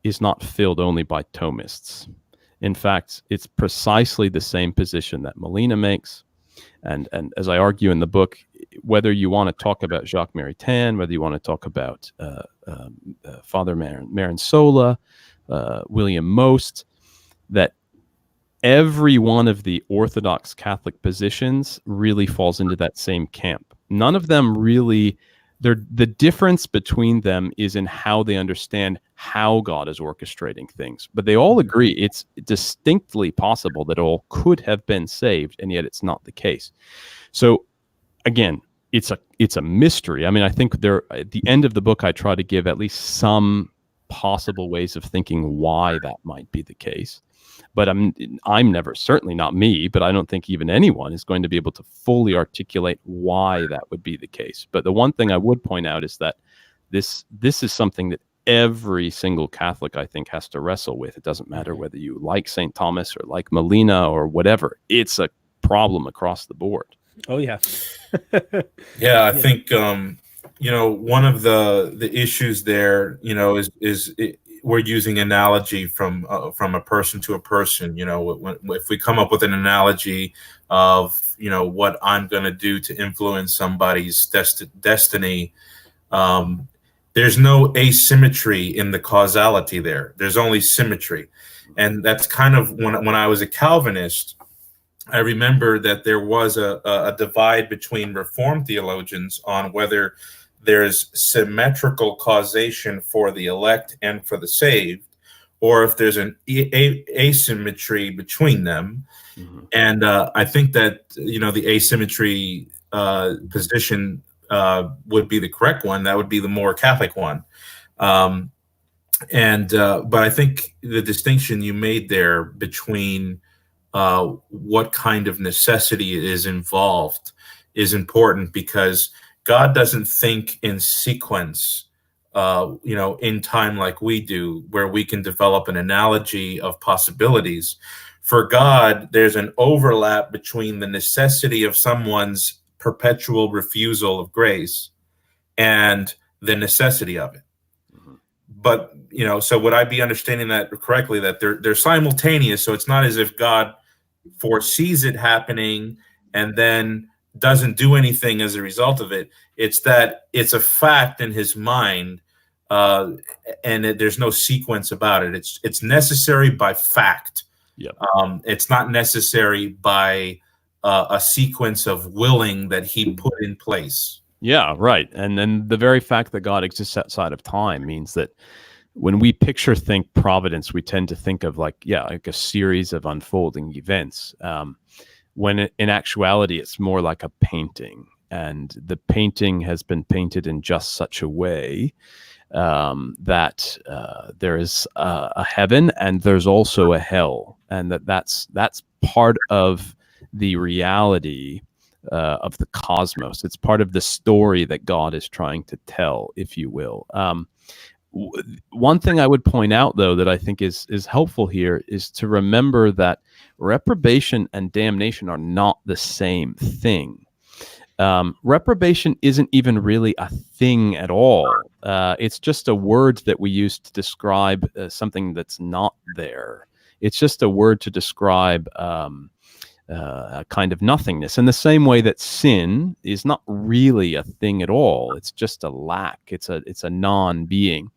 is not filled only by Thomists. In fact, it's precisely the same position that Molina makes, and as I argue in the book, whether you want to talk about Jacques Maritain, whether you want to talk about Father Marin Sola, William Most, that every one of the Orthodox Catholic positions really falls into that same camp. None of them really, the difference between them is in how they understand how God is orchestrating things. But they all agree it's distinctly possible that all could have been saved, and yet it's not the case. So again, it's a mystery. I mean, I think at the end of the book, I try to give at least some possible ways of thinking why that might be the case. But I'm never, certainly not me, but I don't think even anyone is going to be able to fully articulate why that would be the case. But the one thing I would point out is that this is something that every single Catholic, I think, has to wrestle with. It doesn't matter whether you like St. Thomas or like Molina or whatever. It's a problem across the board. Oh, yeah. Yeah, I think, one of the issues there, is we're using analogy from a person to a person. If we come up with an analogy of what I'm going to do to influence somebody's destiny, there's no asymmetry in the causality there. There's only symmetry, and that's kind of when I was a Calvinist, I remember that there was a divide between Reformed theologians on whether there's symmetrical causation for the elect and for the saved, or if there's an asymmetry between them. Mm-hmm. And I think that, the asymmetry position would be the correct one. That would be the more Catholic one. But I think the distinction you made there between what kind of necessity is involved is important, because God doesn't think in sequence, in time like we do, where we can develop an analogy of possibilities. For God, there's an overlap between the necessity of someone's perpetual refusal of grace and the necessity of it. But, so would I be understanding that correctly, that they're simultaneous? So it's not as if God foresees it happening and then doesn't do anything as a result of it. It's that it's a fact in his mind, and there's no sequence about it. It's necessary by fact. Yep. It's not necessary by a sequence of willing that he put in place. Yeah, right. And then the very fact that God exists outside of time means that when we think providence, we tend to think of like a series of unfolding events. When in actuality, it's more like a painting, and the painting has been painted in just such a way that there is a heaven and there's also a hell, and that's part of the reality of the cosmos. It's part of the story that God is trying to tell, if you will. One thing I would point out, though, that I think is helpful here is to remember that reprobation and damnation are not the same thing. Reprobation isn't even really a thing at all. It's just a word that we use to describe something that's not there. It's just a word to describe a kind of nothingness, in the same way that sin is not really a thing at all. It's just a lack. It's a non-being.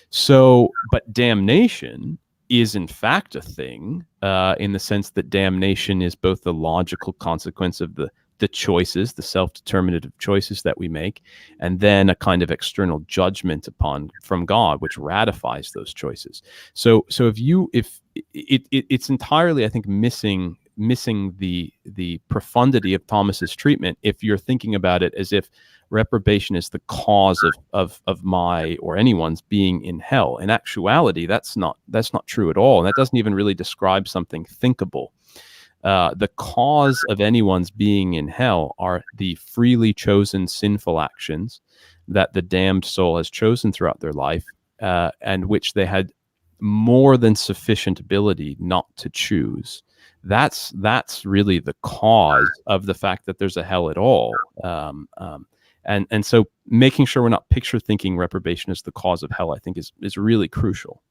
So, but damnation is in fact a thing, in the sense that damnation is both the logical consequence of the choices, the self-determinative choices that we make, and then a kind of external judgment from God, which ratifies those choices. So if it's entirely, I think, missing the profundity of Thomas's treatment if you're thinking about it as if reprobation is the cause of my or anyone's being in hell. In actuality, that's not true at all, and that doesn't even really describe something thinkable. The cause of anyone's being in hell are the freely chosen sinful actions that the damned soul has chosen throughout their life, and which they had more than sufficient ability not to choose. That's really the cause of the fact that there's a hell at all. And so making sure we're not picture thinking reprobation as the cause of hell, I think is really crucial.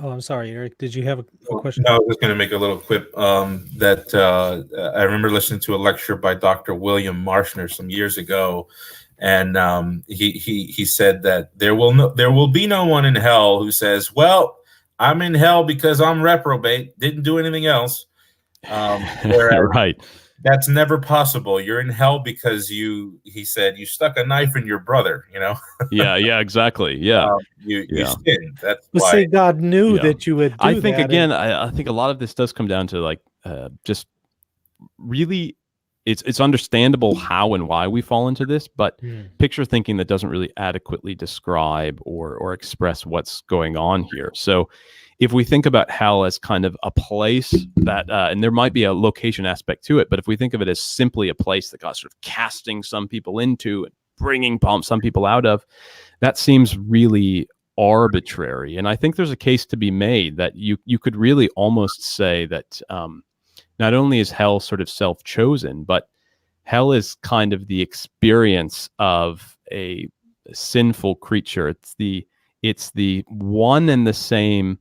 Oh, I'm sorry, Eric. Did you have a question? No, I was just going to make a little quip that I remember listening to a lecture by Dr. William Marshner some years ago, and he said that there will be no one in hell who says, "Well, I'm in hell because I'm reprobate, didn't do anything else." Right. That's never possible. You're in hell because he said, you stuck a knife in your brother, Yeah, exactly. Yeah. You sinned. That's Well, why. see, God knew that you would do I think, that, again, I think a lot of this does come down to like just really, it's understandable how and why we fall into this, but picture thinking that doesn't really adequately describe or express what's going on here. So if we think about hell as kind of a place that, and there might be a location aspect to it, but if we think of it as simply a place that God's sort of casting some people into and bringing some people out of, that seems really arbitrary. And I think there's a case to be made that you could really almost say that not only is hell sort of self-chosen, but hell is kind of the experience of a sinful creature. It's the one and the same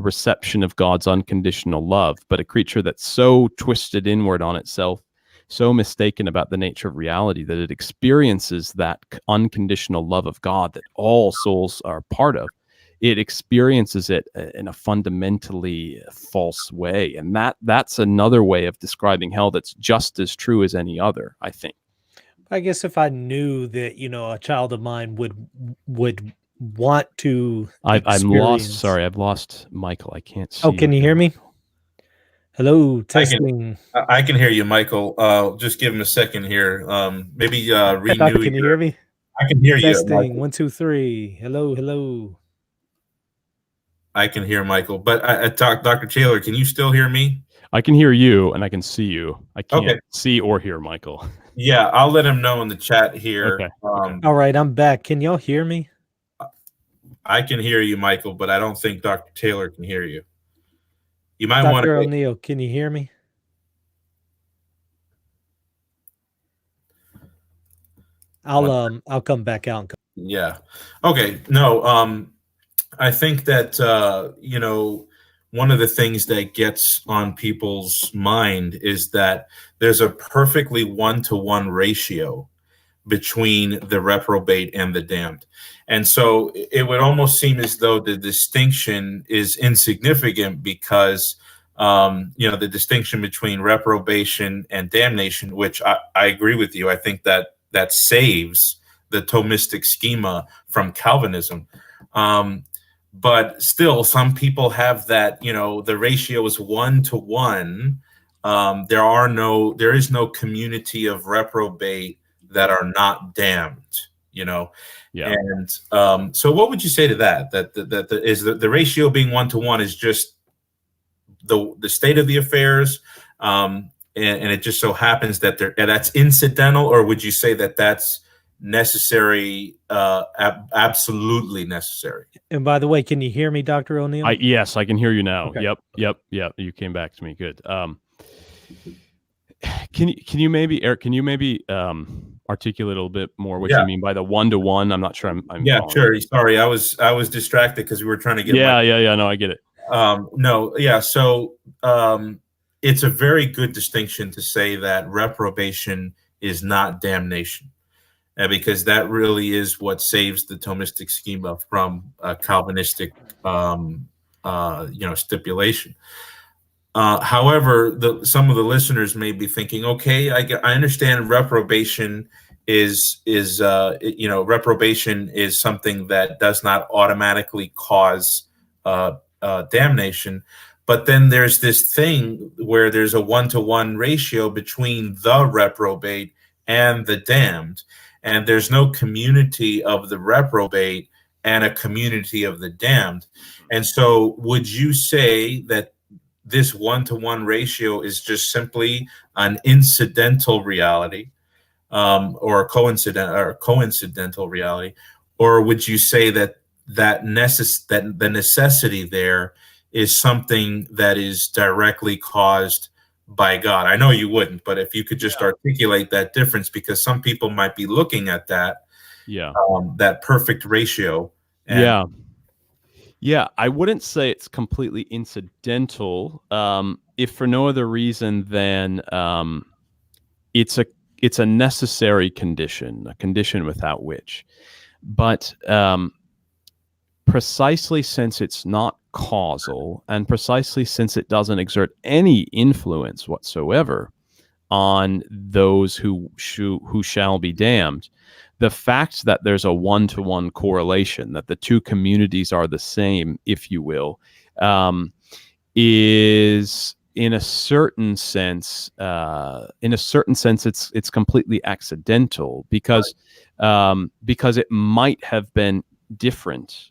reception of God's unconditional love, but a creature that's so twisted inward on itself, so mistaken about the nature of reality, that it experiences that unconditional love of God that all souls are part of. It experiences it in a fundamentally false way, and that's another way of describing hell that's just as true as any other, I think. I guess if I knew that, a child of mine would want to I'm lost. experience. Sorry, I've lost Michael. I can't see. Oh, can you hear me? Hello, testing. I can hear you, Michael. Just give him a second here. Maybe renew. Can you hear me? I can hear you. Testing. Michael. 1, 2, 3. Hello, hello. I can hear Michael, but Dr. Taylor, can you still hear me? I can hear you and I can see you. I can't Okay. see or hear Michael. Yeah, I'll let him know in the chat here. Okay. All right, I'm back. Can y'all hear me? I can hear you, Michael, but I don't think Dr. Taylor can hear you. You might want Dr. to. O'Neill, can you hear me? I'll come back out. Yeah. Okay. No. I think that one of the things that gets on people's mind is that there's a perfectly one-to-one ratio between the reprobate and the damned. And so it would almost seem as though the distinction is insignificant because, the distinction between reprobation and damnation, which I agree with you. I think that saves the Thomistic schema from Calvinism. But still, some people have that, the ratio is 1-to-1. There is no community of reprobate that are not damned, Yeah. And so what would you say to that? That the ratio being 1-to-1 is just the state of the affairs, and it just so happens that that's incidental, or would you say that that's necessary, absolutely necessary? And by the way, can you hear me, Dr. O'Neill? Yes, I can hear you now. Okay. Yep. You came back to me. Good. Can you maybe, Eric? Can you maybe articulate a little bit more what you mean by the 1-to-1? I'm not sure. I'm sure. Sorry, I was distracted because we were trying to get. No, I get it. No, yeah. So it's a very good distinction to say that reprobation is not damnation, because that really is what saves the Thomistic schema from Calvinistic, stipulation. However, some of the listeners may be thinking, okay, I understand reprobation reprobation is something that does not automatically cause damnation. But then there's this thing where there's a 1-to-1 ratio between the reprobate and the damned. And there's no community of the reprobate and a community of the damned. And so would you say that this 1-to-1 ratio is just simply an incidental reality, or coincidental reality? Or would you say that the necessity there is something that is directly caused by God? I know you wouldn't, but if you could just articulate that difference, because some people might be looking at that, that perfect ratio. I wouldn't say it's completely incidental, if for no other reason than it's a necessary condition, a condition without which. But precisely since it's not causal, and precisely since it doesn't exert any influence whatsoever on those who shall be damned, the fact that there's a 1-to-1 correlation, that the two communities are the same, if you will, is in a certain sense, it's completely accidental, because it might have been different.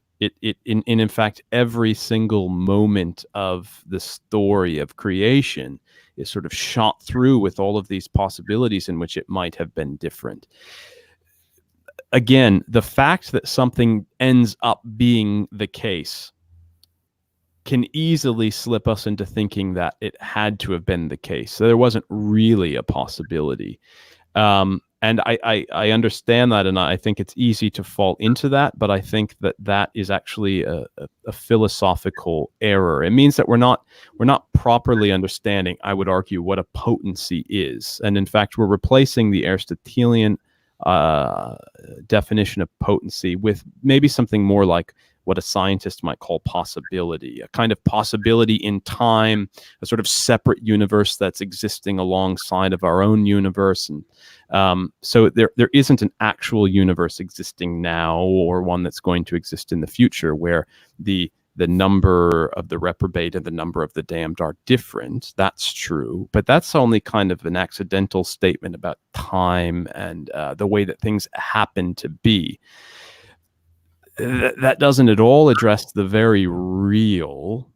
In fact, every single moment of the story of creation is sort of shot through with all of these possibilities in which it might have been different. Again, the fact that something ends up being the case can easily slip us into thinking that it had to have been the case. So there wasn't really a possibility. And I understand that, and I think it's easy to fall into that, but I think that is actually a philosophical error. It means that we're not properly understanding, I would argue, what a potency is. And in fact, we're replacing the Aristotelian definition of potency with maybe something more like what a scientist might call possibility, a kind of possibility in time, a sort of separate universe that's existing alongside of our own universe. And so there isn't an actual universe existing now or one that's going to exist in the future where the number of the reprobate and the number of the damned are different. That's true, but that's only kind of an accidental statement about time and the way that things happen to be. That doesn't at all address the very real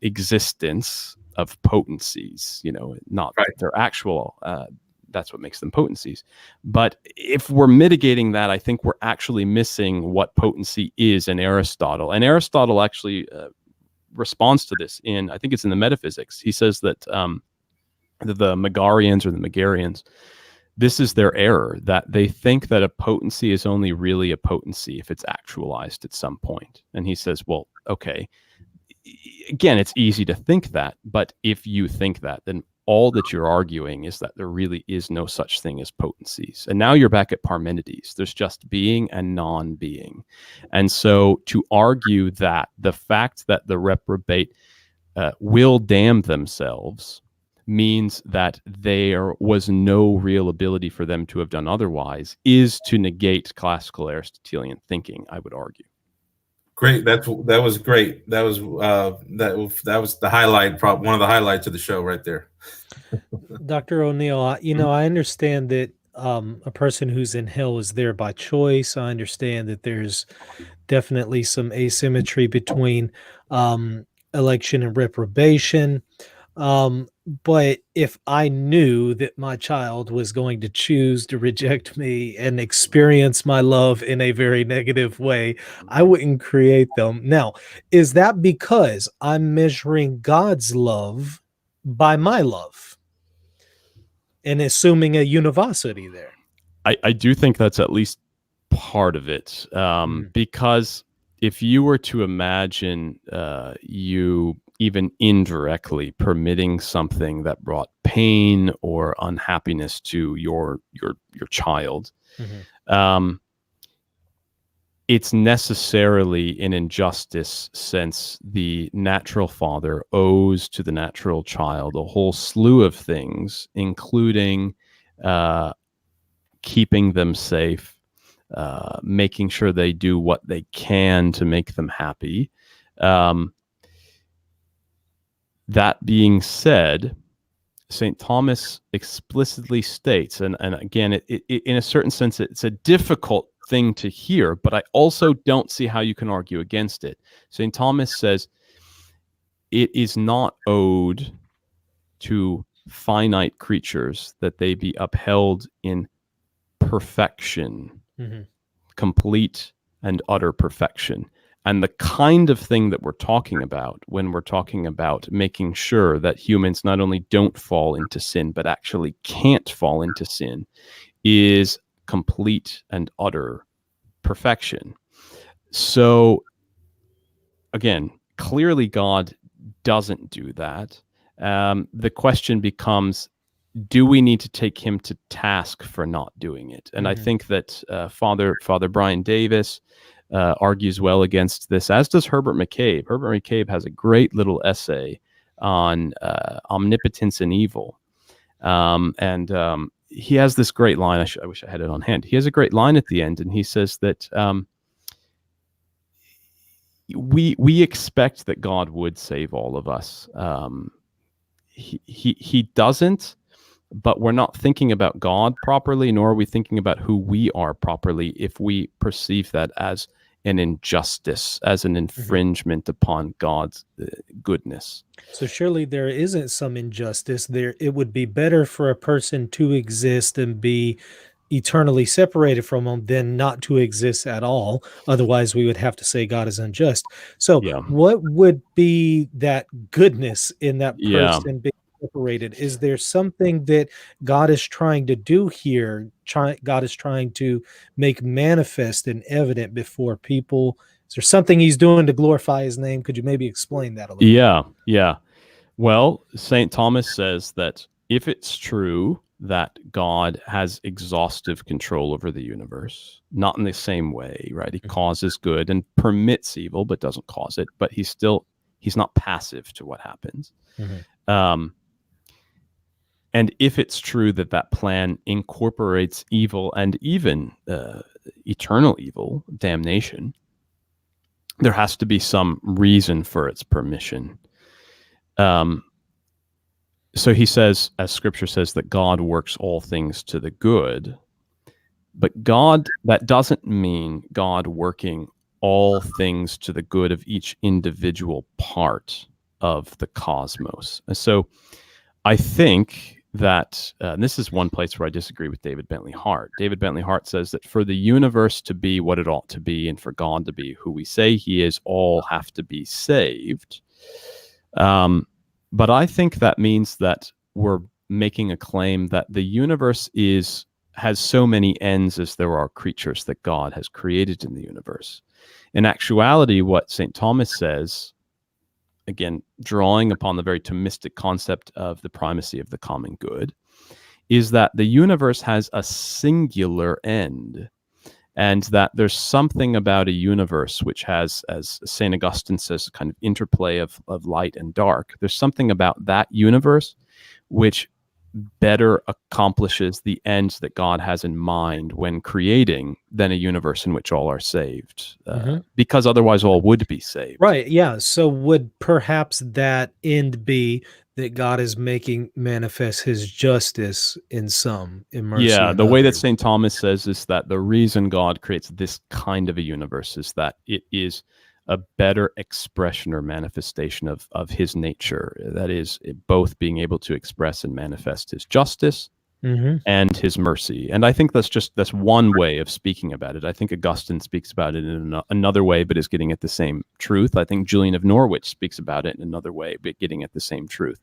existence of potencies, not Right. their actual, that's what makes them potencies. But if we're mitigating that, I think we're actually missing what potency is in Aristotle. And Aristotle actually responds to this I think it's in the Metaphysics. He says that the Megarians or the Megarians, this is their error, that they think that a potency is only really a potency if it's actualized at some point. And he says, well, okay, again, it's easy to think that, but if you think that, then all that you're arguing is that there really is no such thing as potencies. And now you're back at Parmenides. There's just being and non-being. And so to argue that the fact that the reprobate will damn themselves means that there was no real ability for them to have done otherwise is to negate classical Aristotelian thinking, I would argue. Great. That was great. That was the highlight, one of the highlights of the show right there. Dr. O'Neill, I understand that a person who's in hell is there by choice. I understand that there's definitely some asymmetry between election and reprobation. But if I knew that my child was going to choose to reject me and experience my love in a very negative way, I wouldn't create them. Now, is that because I'm measuring God's love by my love and assuming a univocity there? I do think that's at least part of it, because if you were to imagine you even indirectly permitting something that brought pain or unhappiness to your child, it's necessarily an injustice, since the natural father owes to the natural child a whole slew of things, including keeping them safe, making sure they do what they can to make them happy. That being said, St. Thomas explicitly states, and again, it in a certain sense, it's a difficult thing to hear, but I also don't see how you can argue against it. St. Thomas says it is not owed to finite creatures that they be upheld in perfection, complete and utter perfection. And the kind of thing that we're talking about when we're talking about making sure that humans not only don't fall into sin, but actually can't fall into sin, is complete and utter perfection. So again, clearly God doesn't do that. The question becomes, do we need to take him to task for not doing it? And I think that Father Brian Davis argues well against this, as does Herbert McCabe. Herbert McCabe has a great little essay on omnipotence and evil. And he has this great line. I wish I had it on hand. He has a great line at the end, and he says that we expect that God would save all of us. He doesn't, but we're not thinking about God properly, nor are we thinking about who we are properly if we perceive that as an injustice, as an infringement upon God's goodness. So surely there isn't some injustice there. It would be better for a person to exist and be eternally separated from him than not to exist at all. Otherwise, we would have to say God is unjust. So what would be that goodness in that person being separated? Is there something that God is trying to do here? God is trying to make manifest and evident before people? Is there something he's doing to glorify his name? Could you maybe explain that a little bit? Yeah. Well, St. Thomas says that if it's true that God has exhaustive control over the universe, not in the same way, right? He causes good and permits evil, but doesn't cause it. But he's not passive to what happens. And if it's true that that plan incorporates evil and even eternal evil, damnation, there has to be some reason for its permission. So he says, as Scripture says, that God works all things to the good. But God, that doesn't mean God working all things to the good of each individual part of the cosmos. And so I think that this is one place where I disagree with David Bentley Hart. David Bentley Hart says that for the universe to be what it ought to be and for God to be who we say he is, all have to be saved. But I think that means that we're making a claim that the universe has so many ends as there are creatures that God has created in the universe. In actuality, what St. Thomas says, again, drawing upon the very Thomistic concept of the primacy of the common good, is that the universe has a singular end, and that there's something about a universe which has, as St. Augustine says, a kind of interplay of light and dark. There's something about that universe which better accomplishes the ends that God has in mind when creating than a universe in which all are saved, because otherwise all would be saved. Right, yeah. So would perhaps that end be that God is making manifest his justice in some, in mercy Yeah, in the way that others? St. Thomas says is that the reason God creates this kind of a universe is that it is a better expression or manifestation of his nature. That is, both being able to express and manifest his justice and his mercy. And I think that's one way of speaking about it. I think Augustine speaks about it in another way, but is getting at the same truth. I think Julian of Norwich speaks about it in another way, but getting at the same truth.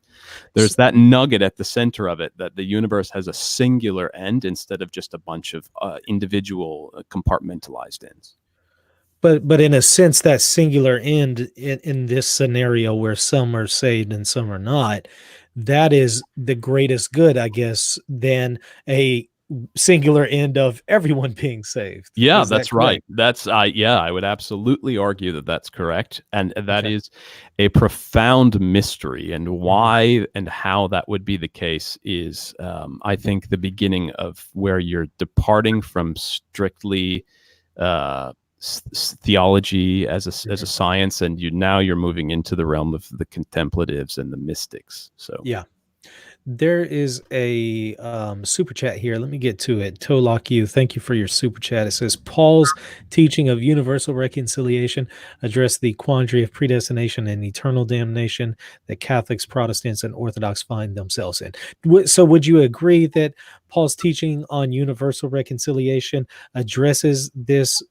There's that nugget at the center of it, that the universe has a singular end instead of just a bunch of individual compartmentalized ends. But in a sense, that singular end in this scenario where some are saved and some are not, that is the greatest good, I guess, than a singular end of everyone being saved. Yeah, Is that that's right. correct? That's I would absolutely argue that that's correct, and that is a profound mystery. And why and how that would be the case is, I think, the beginning of where you're departing from strictly theology as a science, and you're moving into the realm of the contemplatives and the mystics. So Yeah. There is a super chat here. Let me get to it. Tolak you, thank you for your super chat. It says Paul's teaching of universal reconciliation addressed the quandary of predestination and eternal damnation that Catholics, Protestants, and Orthodox find themselves in. So would you agree that Paul's teaching on universal reconciliation addresses this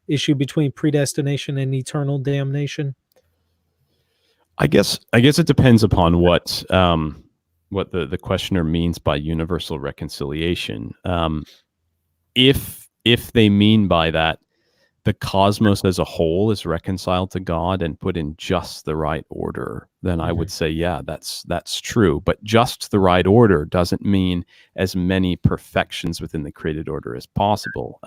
issue between predestination and eternal damnation? I guess it depends upon what the questioner means by universal reconciliation. If they mean by that the cosmos as a whole is reconciled to God and put in just the right order, then I would say, yeah, that's true. But just the right order doesn't mean as many perfections within the created order as possible.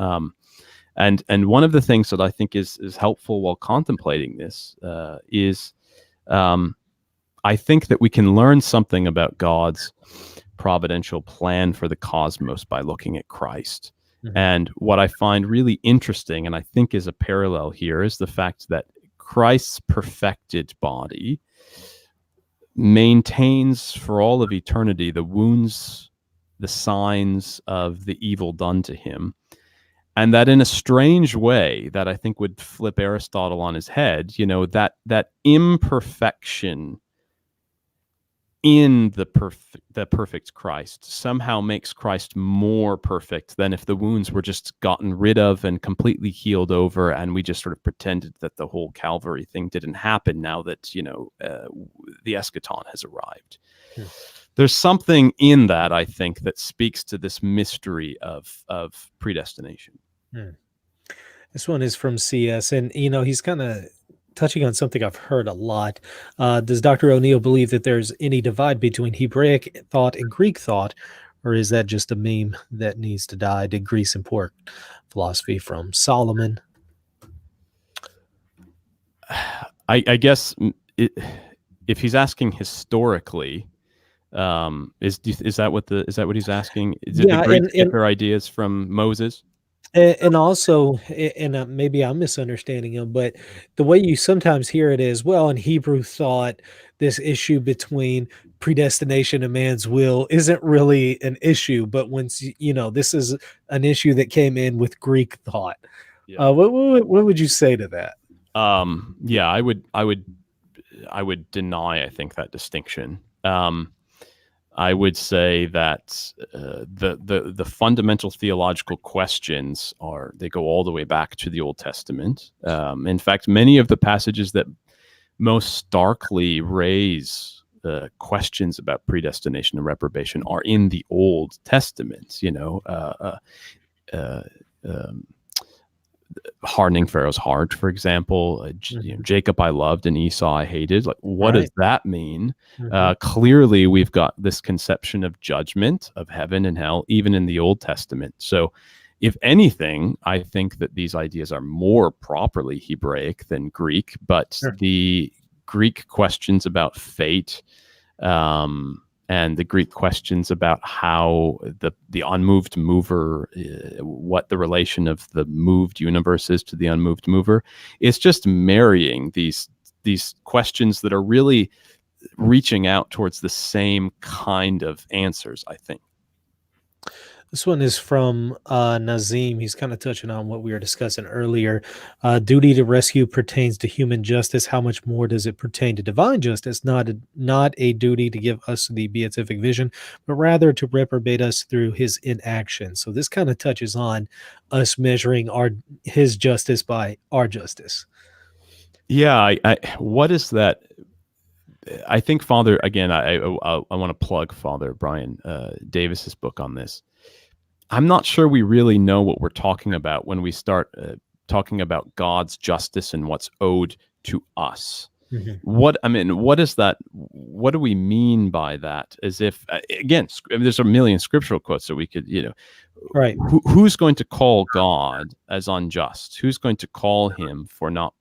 And one of the things that I think is helpful while contemplating this is I think that we can learn something about God's providential plan for the cosmos by looking at Christ. And what I find really interesting, and I think is a parallel here, is the fact that Christ's perfected body maintains for all of eternity the wounds, the signs of the evil done to him. And that in a strange way that I think would flip Aristotle on his head, that imperfection in the perfect Christ somehow makes Christ more perfect than if the wounds were just gotten rid of and completely healed over, and we just sort of pretended that the whole Calvary thing didn't happen now that the eschaton has arrived. There's something in that, I think, that speaks to this mystery of predestination. This one is from CS, and he's kind of touching on something I've heard a lot. Does Dr. O'Neill believe that there's any divide between Hebraic thought and Greek thought Or is that just a meme that needs to die? Did Greece import philosophy from Solomon? I guess if he's asking historically, is that what he's asking? Did the Yeah, Greeks get their ideas from Moses? and also, and maybe I'm misunderstanding him, but the way you sometimes hear it is, well, in Hebrew thought, this issue between predestination and man's will isn't really an issue, but once this is an issue that came in with Greek thought. Yeah. What would you say to that? Yeah, I would deny, I think, that distinction. I would say that the fundamental theological questions they go all the way back to the Old Testament. In fact, many of the passages that most starkly raise questions about predestination and reprobation are in the Old Testament. Hardening Pharaoh's heart, for example. Jacob I loved and Esau I hated. Like, what does that mean? Clearly, we've got this conception of judgment, of heaven and hell, even in the Old Testament. So, if anything, I think that these ideas are more properly Hebraic than Greek, but the Greek questions about fate, and the Greek questions about how the unmoved mover, what the relation of the moved universe is to the unmoved mover, it's just marrying these questions that are really reaching out towards the same kind of answers, I think. This one is from Nazim. He's kind of touching on what we were discussing earlier. Duty to rescue pertains to human justice. How much more does it pertain to divine justice? Not a duty to give us the beatific vision, but rather to reprobate us through his inaction. So this kind of touches on us measuring his justice by our justice. Yeah, what is that? I think Father, again, I want to plug Father Brian Davis's book on this. I'm not sure we really know what we're talking about when we start talking about God's justice and what's owed to us. What is that? What do we mean by that? As if, again, there's a million scriptural quotes that we could, right? Who's going to call God as unjust? Who's going to call him for not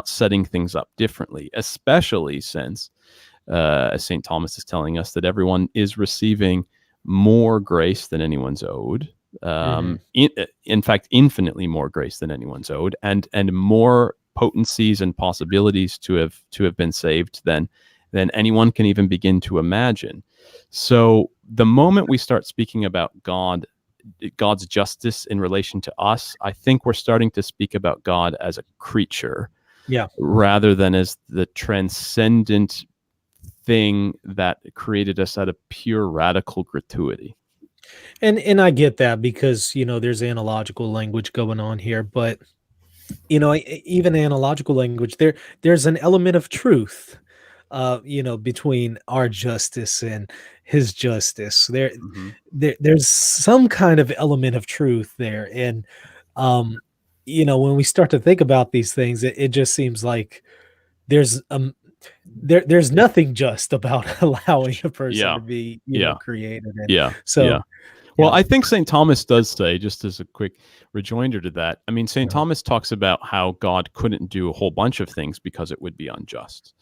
setting things up differently? Especially since, as St. Thomas is telling us, that everyone is receiving more grace than anyone's owed. In fact, infinitely more grace than anyone's owed, and more potencies and possibilities to have been saved than anyone can even begin to imagine. So the moment we start speaking about God's justice in relation to us, I think we're starting to speak about God as a creature, rather than as the transcendent thing that created us out of pure radical gratuity. And I get that, because there's analogical language going on here, but even analogical language, there's an element of truth between our justice and his justice. There's some kind of element of truth there. And when we start to think about these things, it just seems like there's nothing just about allowing a person to be created. And well, I think St. Thomas does say, just as a quick rejoinder to that, I mean, St. Thomas talks about how God couldn't do a whole bunch of things because it would be unjust.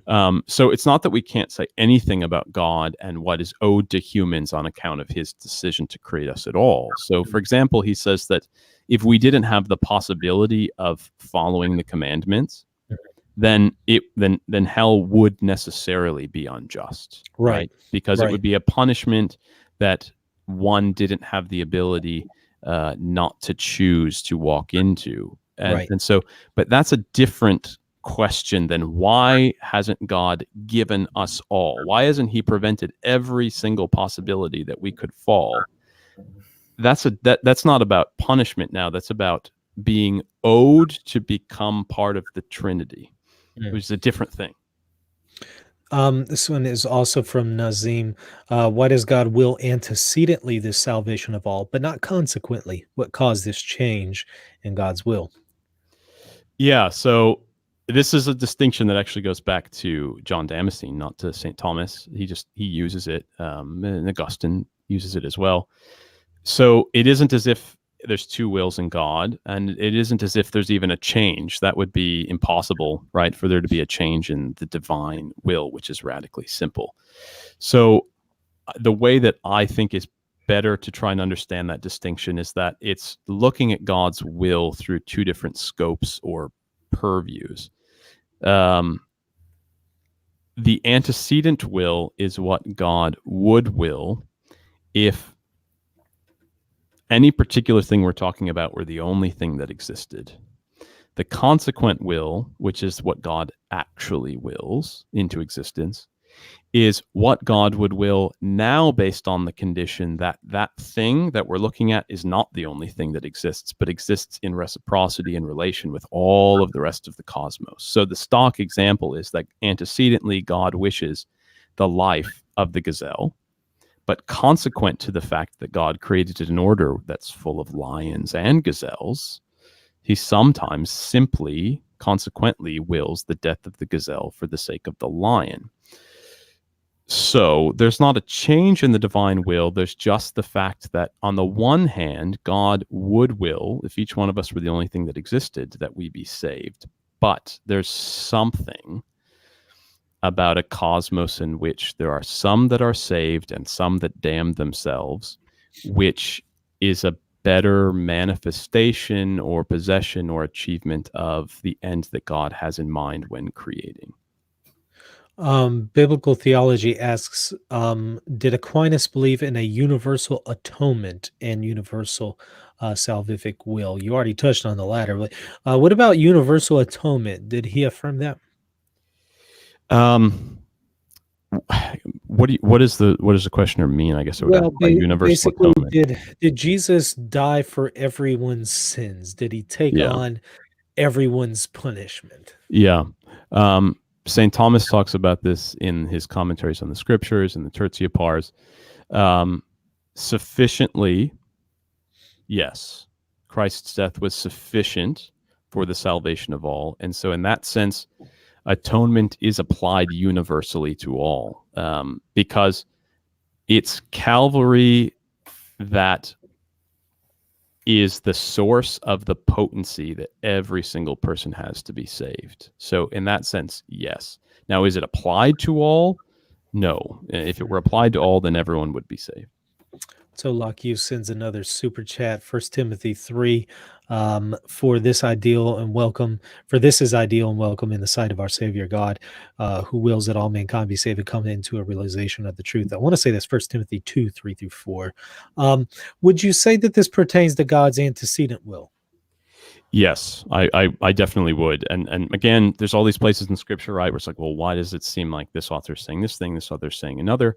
So it's not that we can't say anything about God and what is owed to humans on account of his decision to create us at all. So, for example, he says that if we didn't have the possibility of following the commandments, then hell would necessarily be unjust, right? Because it would be a punishment that one didn't have the ability not to choose to walk into. And so, but that's a different question than why hasn't God given us all? Why hasn't he prevented every single possibility that we could fall? That's not about punishment now. That's about being owed to become part of the Trinity, which is a different thing. This one is also from Nazim. Why does God will antecedently this salvation of all, but not consequently? What caused this change in God's will? Yeah, so this is a distinction that actually goes back to John Damascene, not to St. Thomas. He uses it, and Augustine uses it as well. So it isn't as if there's two wills in God, and it isn't as if there's even a change. That would be impossible, right? For there to be a change in the divine will, which is radically simple. So the way that I think is better to try and understand that distinction is that it's looking at God's will through two different scopes or purviews. The antecedent will is what God would will if any particular thing we're talking about were the only thing that existed. The consequent will, which is what God actually wills into existence, is what God would will now based on the condition that that thing that we're looking at is not the only thing that exists, but exists in reciprocity and relation with all of the rest of the cosmos. So the stock example is that antecedently God wishes the life of the gazelle, but consequent to the fact that God created an order that's full of lions and gazelles, he sometimes simply, consequently, wills the death of the gazelle for the sake of the lion. So there's not a change in the divine will. There's just the fact that on the one hand, God would will, if each one of us were the only thing that existed, that we be saved. But there's something about a cosmos in which there are some that are saved and some that damn themselves, which is a better manifestation or possession or achievement of the end that God has in mind when creating. Biblical theology asks, did Aquinas believe in a universal atonement and universal salvific will? You already touched on the latter, but what about universal atonement? Did he affirm that? What does the questioner mean? I guess it would Well, by universal basically, atonement. did Jesus die for everyone's sins? Did he take on everyone's punishment? Yeah. St. Thomas talks about this in his commentaries on the scriptures and the Tertia Pars. Sufficiently, yes. Christ's death was sufficient for the salvation of all. And so in that sense, atonement is applied universally to all, because it's Calvary that is the source of the potency that every single person has to be saved. So in that sense, yes. Now, is it applied to all? No. If it were applied to all, then everyone would be saved. So Lockhew sends another super chat, 1 Timothy 3, for this ideal and welcome, for this is ideal and welcome in the sight of our Savior God, who wills that all mankind be saved and come into a realization of the truth. I want to say this, 1 Timothy 2, 3 through 4. Would you say that this pertains to God's antecedent will? Yes, I definitely would. And again, there's all these places in scripture, right, where it's like, well, why does it seem like this author's saying this thing, this author's saying another?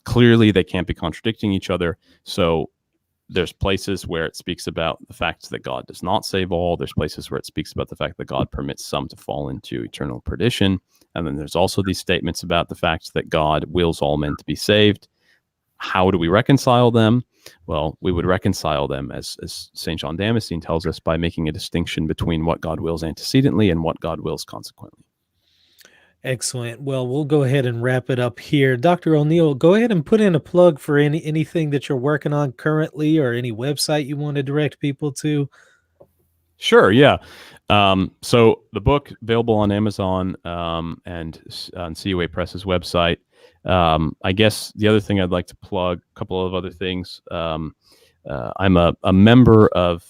Clearly, they can't be contradicting each other. So there's places where it speaks about the fact that God does not save all. There's places where it speaks about the fact that God permits some to fall into eternal perdition. And then there's also these statements about the fact that God wills all men to be saved. How do we reconcile them? Well, we would reconcile them, as St. John Damascene tells us, by making a distinction between what God wills antecedently and what God wills consequently. Excellent. Well, we'll go ahead and wrap it up here. Dr. O'Neill, go ahead and put in a plug for anything that you're working on currently or any website you want to direct people to. Sure, yeah. So the book available on Amazon and on CUA Press's website. I guess the other thing I'd like to plug, a couple of other things. I'm a member of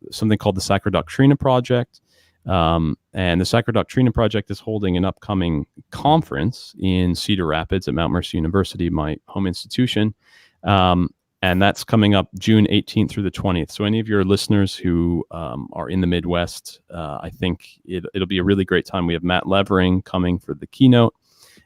something called the Sacra Doctrina Project. And the Sacra Doctrina Project is holding an upcoming conference in Cedar Rapids at Mount Mercy University, my home institution. And that's coming up June 18th through the 20th. So any of your listeners who are in the Midwest, I think it'll be a really great time. We have Matt Levering coming for the keynote,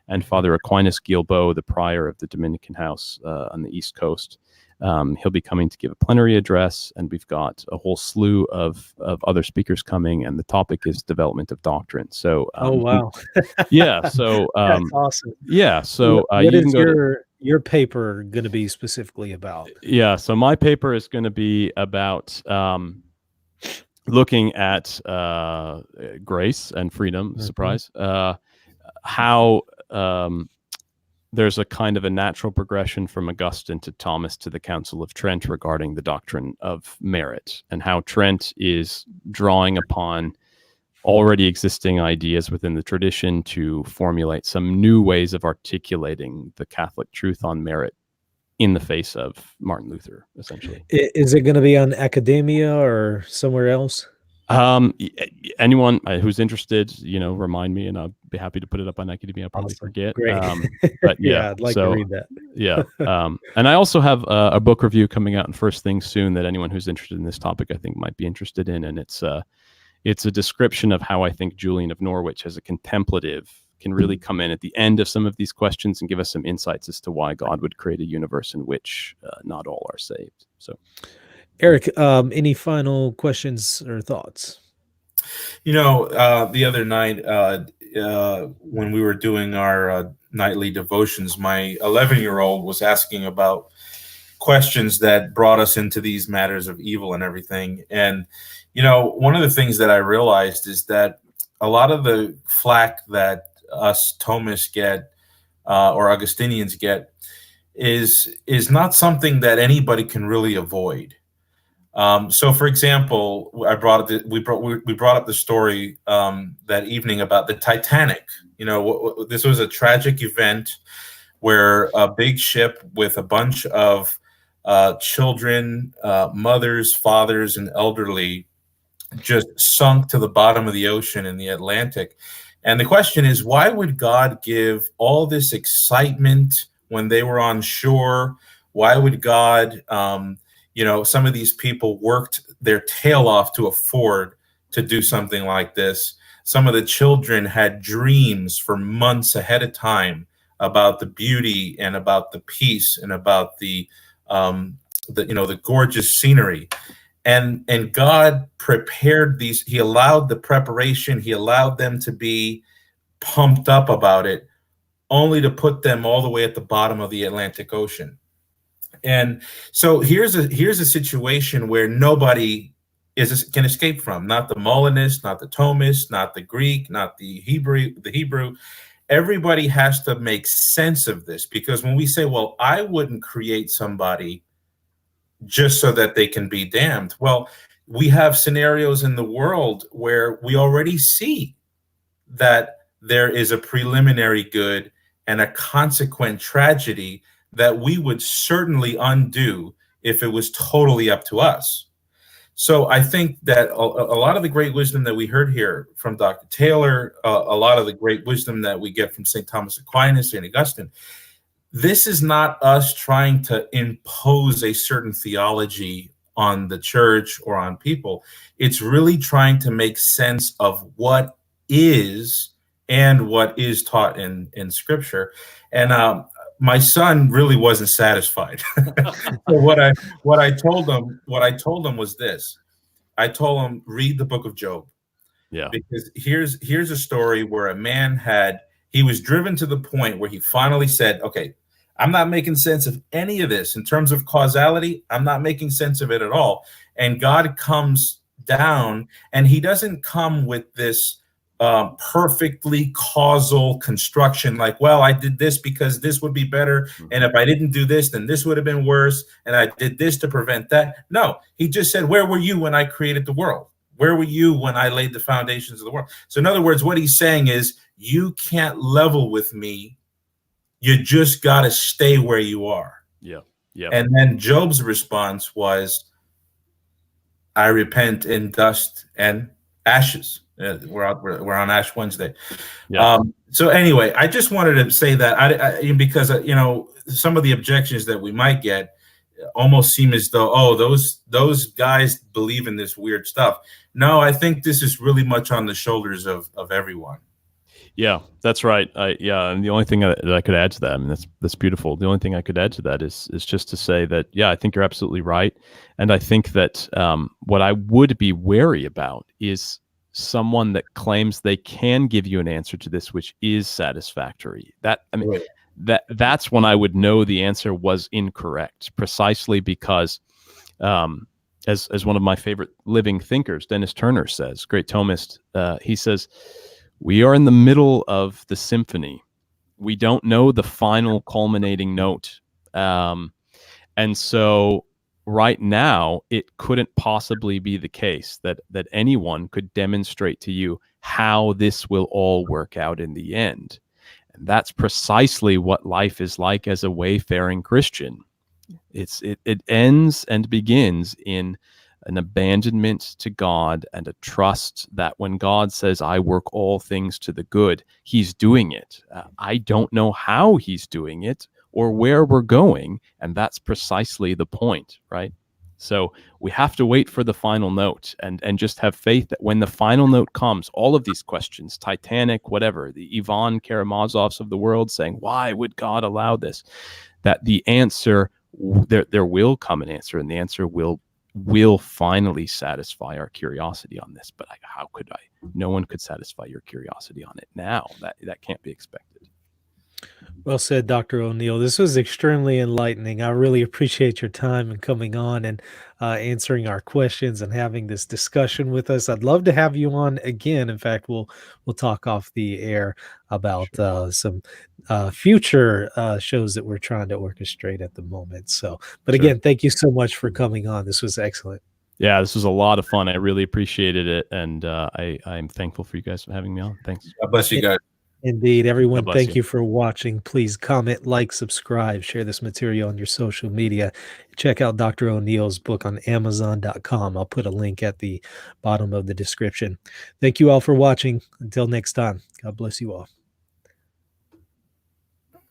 and Father Aquinas Guilbeault, the prior of the Dominican House on the East Coast. He'll be coming to give a plenary address, and we've got a whole slew of other speakers coming, and the topic is development of doctrine. So, oh, wow. Yeah. So, that's awesome. Yeah. So, what is your paper going to be specifically about? Yeah. So my paper is going to be about looking at grace and freedom, surprise, how there's a kind of a natural progression from Augustine to Thomas to the Council of Trent regarding the doctrine of merit, and how Trent is drawing upon already existing ideas within the tradition to formulate some new ways of articulating the Catholic truth on merit in the face of Martin Luther, essentially. Is it going to be on Academia or somewhere else? Anyone who's interested, remind me, and I'll be happy to put it up on Academia. I'll probably Awesome. forget. Great. But yeah, I'd like to read that. Yeah. And I also have a book review coming out in First Things soon that anyone who's interested in this topic, I think, might be interested in. And it's a description of how I think Julian of Norwich, as a contemplative, can really come in at the end of some of these questions and give us some insights as to why God would create a universe in which not all are saved. So, Eric, any final questions or thoughts? The other night, when we were doing our nightly devotions, my 11-year-old was asking about questions that brought us into these matters of evil and everything. And, one of the things that I realized is that a lot of the flack that us Thomists get, or Augustinians get, is not something that anybody can really avoid. So, for example, we brought up the story that evening about the Titanic. This was a tragic event where a big ship with a bunch of children, mothers, fathers, and elderly just sunk to the bottom of the ocean in the Atlantic. And the question is, why would God give all this excitement when they were on shore? Why would God, some of these people worked their tail off to afford to do something like this. Some of the children had dreams for months ahead of time about the beauty and about the peace and about the gorgeous scenery. And God prepared these. He allowed the preparation. He allowed them to be pumped up about it, only to put them all the way at the bottom of the Atlantic Ocean. And so here's a situation where nobody can escape from. Not the Molinist, not the Thomist, not the Greek, not the Hebrew. Everybody has to make sense of this, because when we say, well, I wouldn't create somebody just so that they can be damned. Well, we have scenarios in the world where we already see that there is a preliminary good and a consequent tragedy that we would certainly undo if it was totally up to us. So I think that a lot of the great wisdom that we heard here from Dr. Taylor, a lot of the great wisdom that we get from St. Thomas Aquinas, St. Augustine, this is not us trying to impose a certain theology on the church or on people. It's really trying to make sense of what is and what is taught in Scripture. And my son really wasn't satisfied. So what I told him was this. I told him, read the book of Job. Yeah. Because here's a story where a man he was driven to the point where he finally said, okay, I'm not making sense of any of this in terms of causality. I'm not making sense of it at all. And God comes down, and he doesn't come with this perfectly causal construction, like, well, I did this because this would be better, and if I didn't do this, then this would have been worse, and I did this to prevent that. No, he just said, where were you when I created the world? Where were you when I laid the foundations of the world? So in other words, what he's saying is, you can't level with me. You just got to stay where you are. Yeah. Yeah. And then Job's response was, I repent in dust and ashes. We're on Ash Wednesday. Yeah. So anyway, I just wanted to say that because some of the objections that we might get almost seem as though, oh, those guys believe in this weird stuff. No, I think this is really much on the shoulders of everyone. Yeah, that's right. And the only thing that I could add to that, I mean, that's beautiful. The only thing I could add to that is just to say that, yeah, I think you're absolutely right. And I think that what I would be wary about is someone that claims they can give you an answer to this which is satisfactory. That's when I would know the answer was incorrect, precisely because as one of my favorite living thinkers, Dennis Turner, says, great Thomist, he says, we are in the middle of the symphony. We don't know the final culminating note. And so right now, it couldn't possibly be the case that anyone could demonstrate to you how this will all work out in the end. And that's precisely what life is like as a wayfaring Christian. It ends and begins in an abandonment to God and a trust that when God says, I work all things to the good, he's doing it. I don't know how he's doing it or where we're going. And that's precisely the point, right? So we have to wait for the final note and just have faith that when the final note comes, all of these questions, Titanic, whatever, the Ivan Karamazovs of the world saying, why would God allow this? That the answer, there will come an answer, and the answer will finally satisfy our curiosity on this. But how could I? No one could satisfy your curiosity on it now. That can't be expected. Well said, Dr. O'Neill. This was extremely enlightening. I really appreciate your time and coming on and answering our questions and having this discussion with us. I'd love to have you on again. In fact, we'll talk off the air about some future shows that we're trying to orchestrate at the moment. So, but again, thank you so much for coming on. This was excellent. Yeah, this was a lot of fun. I really appreciated it, and I'm thankful for you guys for having me on. Thanks. God bless you guys. Indeed. Everyone, thank you for watching. Please comment, like, subscribe, share this material on your social media. Check out Dr. O'Neill's book on Amazon.com. I'll put a link at the bottom of the description. Thank you all for watching. Until next time, God bless you all.